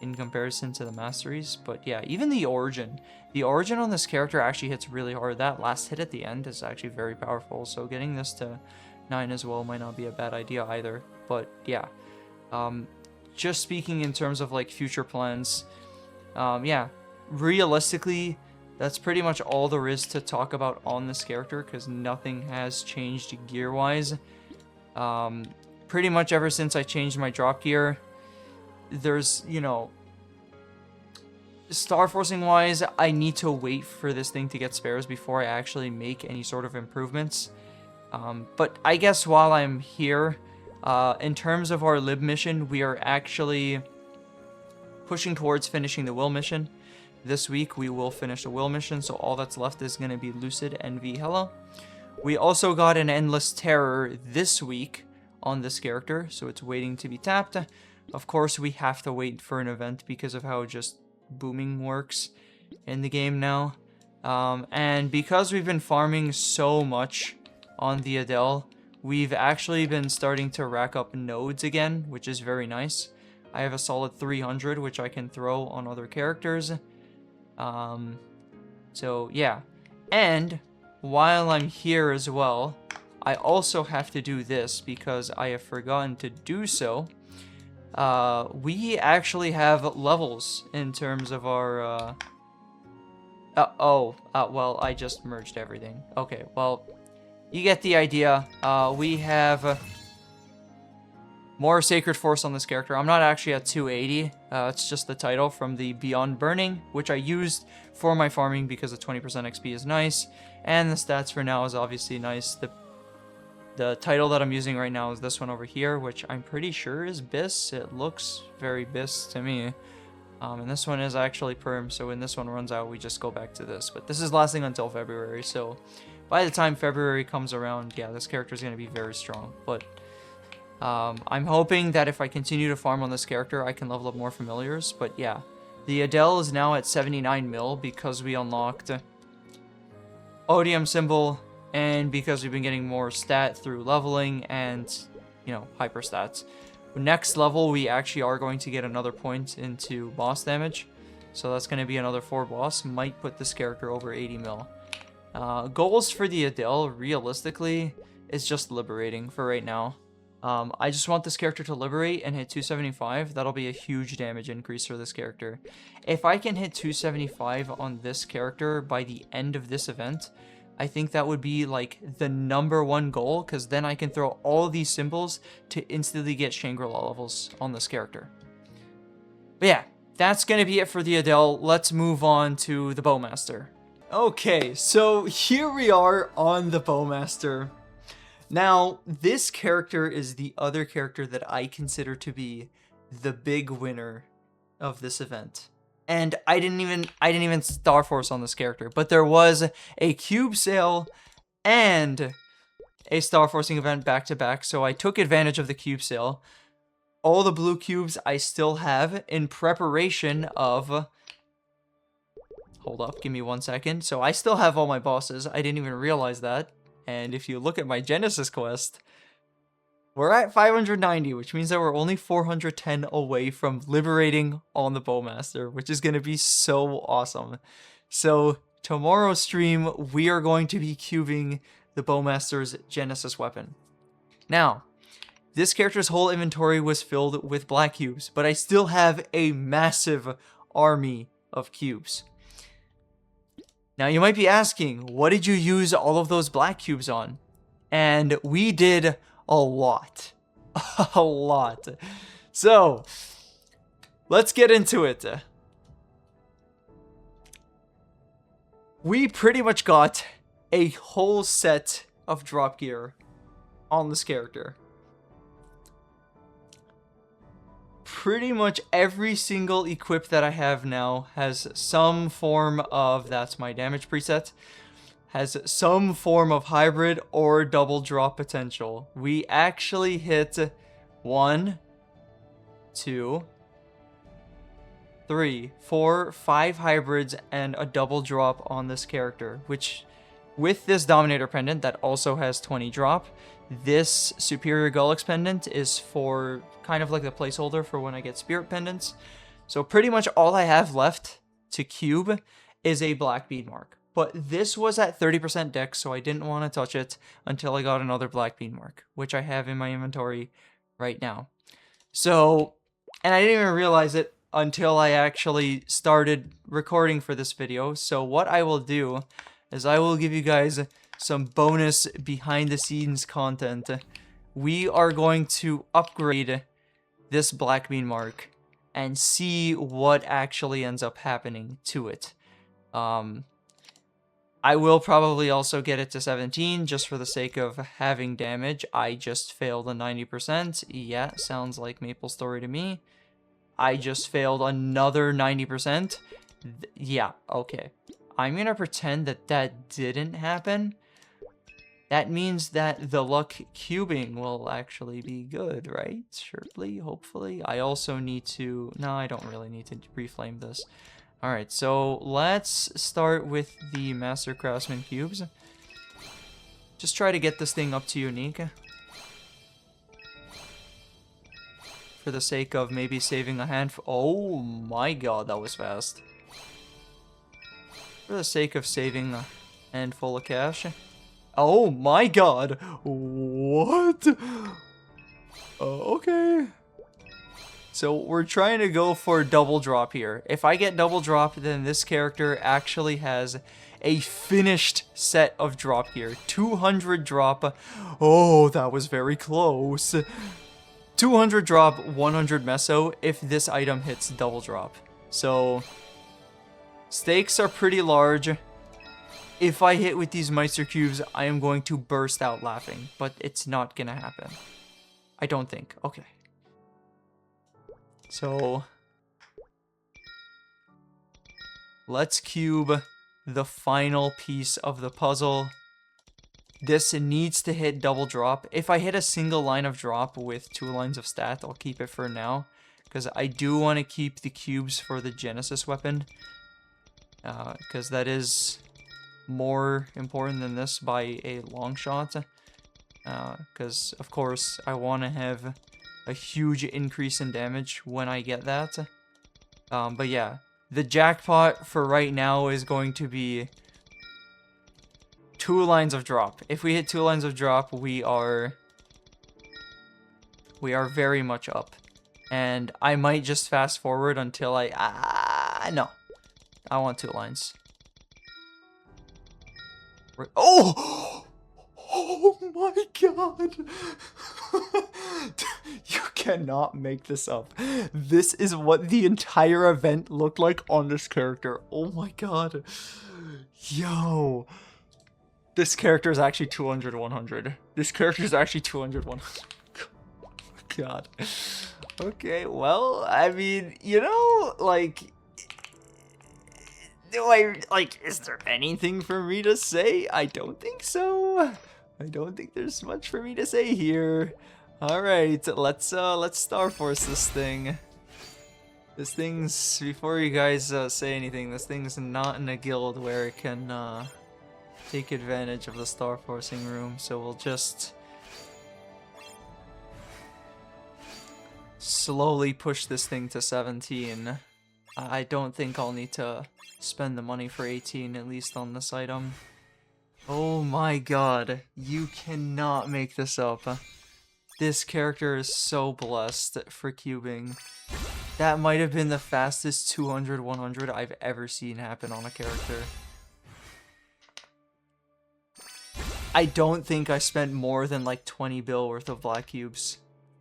in comparison to the masteries. But yeah, even the origin on this character actually hits really hard. That last hit at the end is actually very powerful, so getting this to 9 as well might not be a bad idea either. But yeah, just speaking in terms of like future plans, yeah, realistically that's pretty much all there is to talk about on this character, because nothing has changed gear wise. Pretty much ever since I changed my drop gear, there's, you know, Starforcing wise, I need to wait for this thing to get spares before I actually make any sort of improvements. But I guess while I'm here, in terms of our lib mission, we are actually pushing towards finishing the will mission. This week we will finish the will mission, so all that's left is going to be Lucid and Hello. We also got an Endless Terror this week on this character, so it's waiting to be tapped. Of course, we have to wait for an event because of how just booming works in the game now. And because we've been farming so much on the Adele, we've actually been starting to rack up nodes again, which is very nice. I have a solid 300, which I can throw on other characters. So yeah. And while I'm here as well, I also have to do this because I have forgotten to do so. We actually have levels in terms of our, well, I just merged everything. Okay, well, you get the idea. We have more Sacred Force on this character. I'm not actually at 280. It's just the title from the Beyond Burning, which I used for my farming because the 20% XP is nice. And the stats for now is obviously nice. The title that I'm using right now is this one over here, which I'm pretty sure is BIS. It looks very BIS to me. And this one is actually perm, so when this one runs out, we just go back to this. But this is lasting until February, so by the time February comes around, yeah, this character is going to be very strong. But I'm hoping that if I continue to farm on this character, I can level up more familiars. But yeah, the Adele is now at 79 mil because we unlocked Odium symbol, and because we've been getting more stat through leveling and, you know, hyper stats. Next level, we actually are going to get another point into boss damage. So that's going to be another 4 boss. Might put this character over 80 mil. Goals for the Adele, realistically, is just liberating for right now. I just want this character to liberate and hit 275. That'll be a huge damage increase for this character. If I can hit 275 on this character by the end of this event, I think that would be like the #1 goal, because then I can throw all these symbols to instantly get Shangri-La levels on this character. But yeah, that's going to be it for the Adele. Let's move on to the Bowmaster. Okay, so here we are on the Bowmaster. Now, this character is the other character that I consider to be the big winner of this event. And I didn't even Starforce on this character, but there was a cube sale and a Starforcing event back to back, so I took advantage of the cube sale. All the blue cubes I still have in preparation of... Hold up, give me 1 second. So I still have all my bosses. I didn't even realize that. And if you look at my Genesis quest, we're at 590, which means that we're only 410 away from liberating on the Bowmaster, which is going to be so awesome. So tomorrow's stream, we are going to be cubing the Bowmaster's Genesis weapon. Now, this character's whole inventory was filled with black cubes, but I still have a massive army of cubes. Now, you might be asking, what did you use all of those black cubes on? And we did a lot. A lot. So, let's get into it. We pretty much got a whole set of drop gear on this character. Pretty much every single equip that I have now has some form of, that's my damage preset, has some form of hybrid or double drop potential. We actually hit 1, 2, 3, 4, 5 hybrids and a double drop on this character, which with this Dominator pendant that also has 20 drop, this Superior Gullix pendant is for kind of like the placeholder for when I get Spirit pendants. So pretty much all I have left to cube is a black bead mark. But this was at 30% dex, so I didn't want to touch it until I got another black bead mark, which I have in my inventory right now. So, and I didn't even realize it until I actually started recording for this video. So what I will do is I will give you guys some bonus behind the scenes content. We are going to upgrade this black bean mark and see what actually ends up happening to it. I will probably also get it to 17 just for the sake of having damage. I just failed a 90%. Yeah, sounds like Maple Story to me. I just failed another 90%. Yeah, okay. I'm gonna pretend that that didn't happen. That means that the luck cubing will actually be good, right? Surely, hopefully. I also need to... No, I don't really need to reflame this. Alright, so let's start with the Master Craftsman cubes. Just try to get this thing up to unique. For the sake of maybe saving a handful... Oh my god, that was fast. For the sake of saving a handful of cash. Oh my god! What? Okay. So we're trying to go for double drop here. If I get double drop, then this character actually has a finished set of drop gear. 200 drop. Oh, that was very close. 200 drop, 100 meso if this item hits double drop. So, stakes are pretty large. If I hit with these Meister Cubes, I am going to burst out laughing. But it's not gonna happen. I don't think. Okay. So, Let's cube the final piece of the puzzle. This needs to hit double drop. If I hit a single line of drop with 2 lines of stat, I'll keep it for now. Because I do want to keep the cubes for the Genesis weapon. Because that is more important than this by a long shot. Because, of course, I want to have a huge increase in damage when I get that. But yeah, the jackpot for right now is going to be 2 lines of drop. If we hit 2 lines of drop, we are very much up. And I might just fast forward until no. I want 2 lines. Oh! Oh my god! You cannot make this up. This is what the entire event looked like on this character. Oh my god. Yo. This character is actually 200, 100. This character is actually 200, 100. God. Okay, well, I mean, you know, like... is there anything for me to say? I don't think so. I don't think there's much for me to say here. Alright, let's Starforce this thing. This thing's, before you guys say anything, this thing's not in a guild where it can take advantage of the Starforcing room, so we'll just slowly push this thing to 17. I don't think I'll need to spend the money for 18, at least on this item. Oh my god, you cannot make this up. This character is so blessed for cubing. That might have been the fastest 200, 100 I've ever seen happen on a character. I don't think I spent more than like 20 bill worth of black cubes.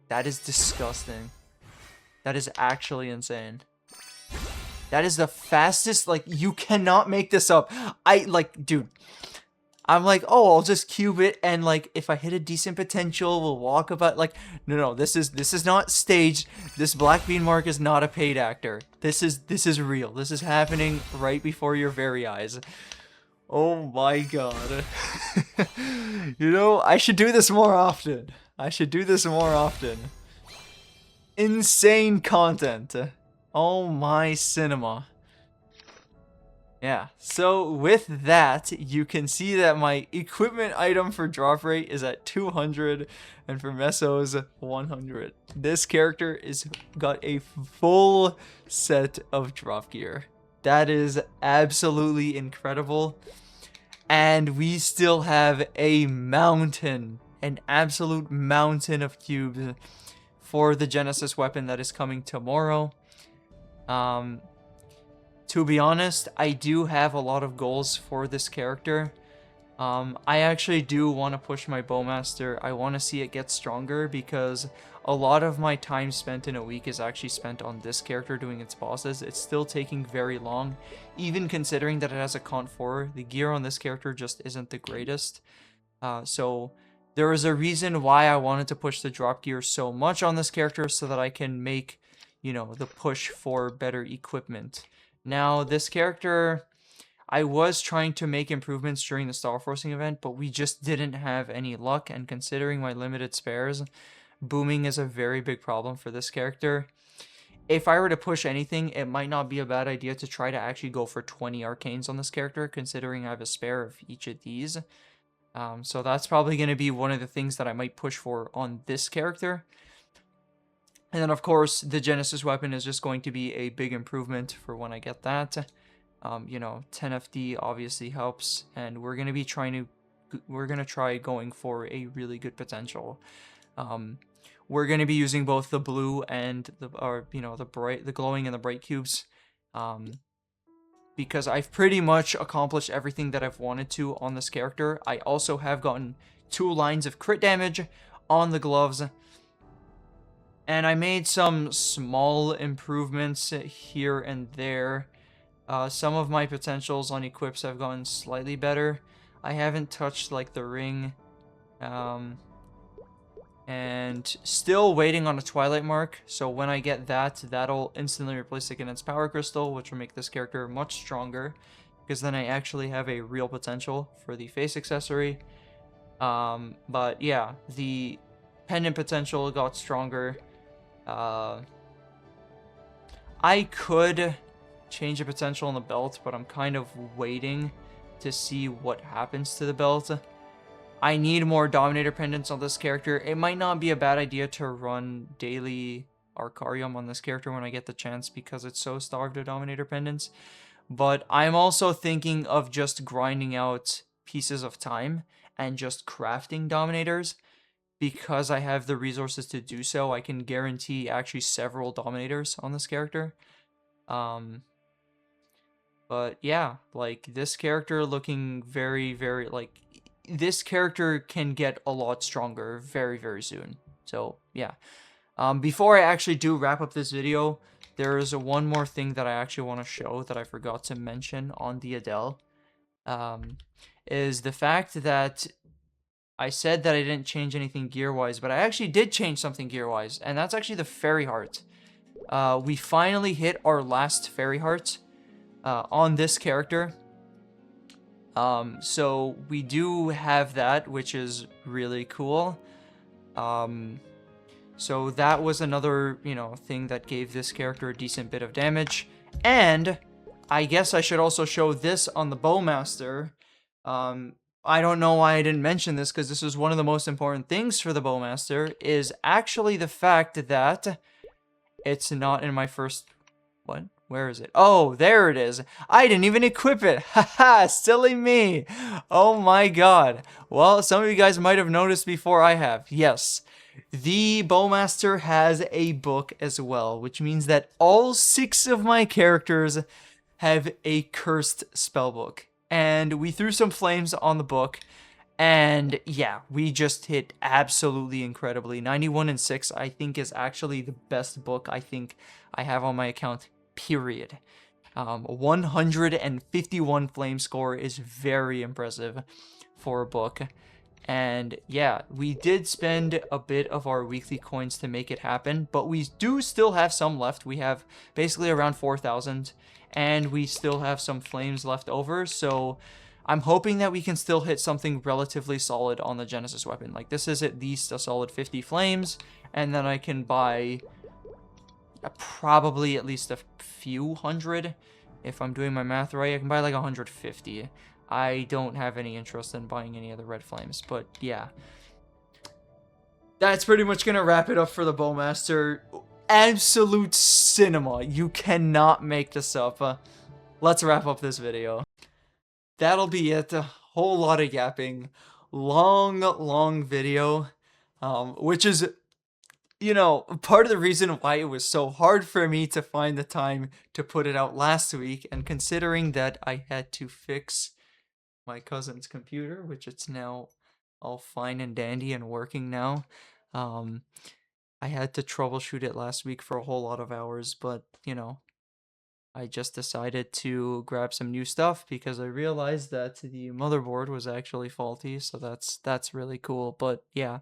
That is disgusting. That is actually insane. That is the fastest, like, you cannot make this up. Dude, I'm like, oh, I'll just cube it, and like, if I hit a decent potential, we'll walk about, like, no, this is not staged. This Black Bean Mark is not a paid actor. This is real. This is happening right before your very eyes. Oh my god. You know, I should do this more often. I should do this more often. Insane content. Oh my cinema. Yeah, so with that, you can see that my equipment item for drop rate is at 200, and for Mesos, 100. This character is got a full set of drop gear. That is absolutely incredible. And we still have a mountain, an absolute mountain of cubes for the Genesis weapon that is coming tomorrow. To be honest, I do have a lot of goals for this character. I actually do want to push my Bowmaster. I want to see it get stronger because a lot of my time spent in a week is actually spent on this character doing its bosses. It's still taking very long, even considering that it has a Cont 4. The gear on this character just isn't the greatest. So there is a reason why I wanted to push the drop gear so much on this character so that I can make, you know, the push for better equipment. Now, this character, I was trying to make improvements during the Starforcing event, but we just didn't have any luck, and considering my limited spares, booming is a very big problem for this character. If I were to push anything, it might not be a bad idea to try to actually go for 20 arcanes on this character, considering I have a spare of each of these. So that's probably going to be one of the things that I might push for on this character. And then, of course, the Genesis weapon is just going to be a big improvement for when I get that. You know, 10 FD obviously helps, and we're going to try going for a really good potential. We're going to be using both the blue and the glowing and the bright cubes, because I've pretty much accomplished everything that I've wanted to on this character. I also have gotten 2 lines of crit damage on the gloves. And I made some small improvements here and there. Some of my potentials on equips have gotten slightly better. I haven't touched like the ring. And And still waiting on a Twilight Mark, so when I get that, that'll instantly replace the Condensed Power Crystal, which will make this character much stronger, because then I actually have a real potential for the face accessory. But yeah, the pendant potential got stronger. I could change the potential on the belt, but I'm kind of waiting to see what happens to the belt. I need more Dominator pendants on this character. It might not be a bad idea to run daily Arcarium on this character when I get the chance, because it's so starved of Dominator pendants. But I'm also thinking of just grinding out pieces of time and just crafting Dominators. Because I have the resources to do so, I can guarantee actually several Dominators on this character. But yeah, like, this character looking very, very, like, this character can get a lot stronger very, very soon. So, yeah. Before I actually do wrap up this video, there is one more thing that I actually want to show that I forgot to mention on the Adele. Is the fact that I said that I didn't change anything gear-wise, but I actually did change something gear-wise, and that's actually the Fairy Heart. We finally hit our last Fairy Heart on this character. So we do have that, which is really cool. So that was another, thing that gave this character a decent bit of damage. And I guess I should also show this on the Bowmaster. I don't know why I didn't mention this, because this is one of the most important things for the Bowmaster, is actually the fact that it's not in my first... What? Where is it? Oh, there it is. I didn't even equip it. Haha, silly me. Oh my god. Well, some of you guys might have noticed before I have. Yes, the Bowmaster has a book as well, which means that all 6 of my characters have a cursed spellbook. And we threw some flames on the book. And yeah, we just hit absolutely incredibly. 91 and 6, I think, is actually the best book I think I have on my account, period. 151 flame score is very impressive for a book. And yeah, we did spend a bit of our weekly coins to make it happen, but we do still have some left. We have basically around 4,000, and we still have some flames left over, so I'm hoping that we can still hit something relatively solid on the Genesis weapon. Like, this is at least a solid 50 flames, and then I can buy probably at least a few hundred. If I'm doing my math right, I can buy like 150. I don't have any interest in buying any other red flames, but yeah. That's pretty much gonna wrap it up for the Bowmaster. Absolute cinema. You cannot make this up. Let's wrap up this video. That'll be it. A whole lot of yapping. Long video. Which is, part of the reason why it was so hard for me to find the time to put it out last week. And considering that I had to fix my cousin's computer, which it's now all fine and dandy and working now. I had to troubleshoot it last week for a whole lot of hours, but, I just decided to grab some new stuff because I realized that the motherboard was actually faulty, so that's really cool. But yeah,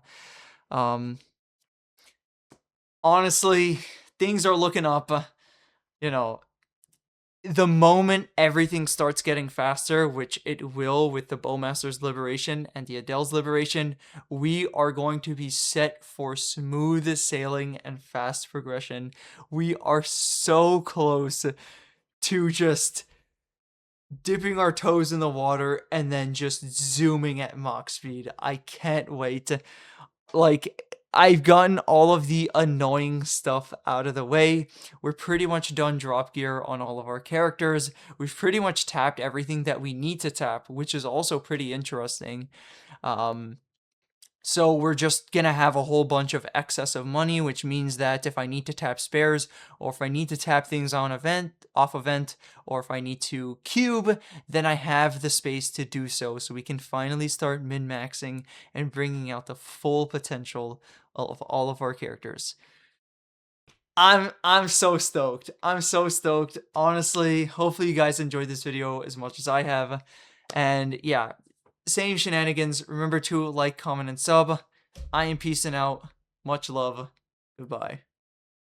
honestly, things are looking up. The moment everything starts getting faster, which it will with the Bowmaster's Liberation and the Adele's Liberation, we are going to be set for smooth sailing and fast progression. We are so close to just dipping our toes in the water and then just zooming at Mach speed. I can't wait. Like, I've gotten all of the annoying stuff out of the way. We're pretty much done drop gear on all of our characters. We've pretty much tapped everything that we need to tap, which is also pretty interesting. So we're just gonna have a whole bunch of excess of money, which means that if I need to tap spares, or if I need to tap things on off event, or if I need to cube, then I have the space to do so we can finally start min-maxing and bringing out the full potential of all of our characters. I'm so stoked. I'm so stoked. Honestly, hopefully you guys enjoyed this video as much as I have. And yeah, same shenanigans. Remember to like, comment, and sub. I am peacing out. Much love. Goodbye.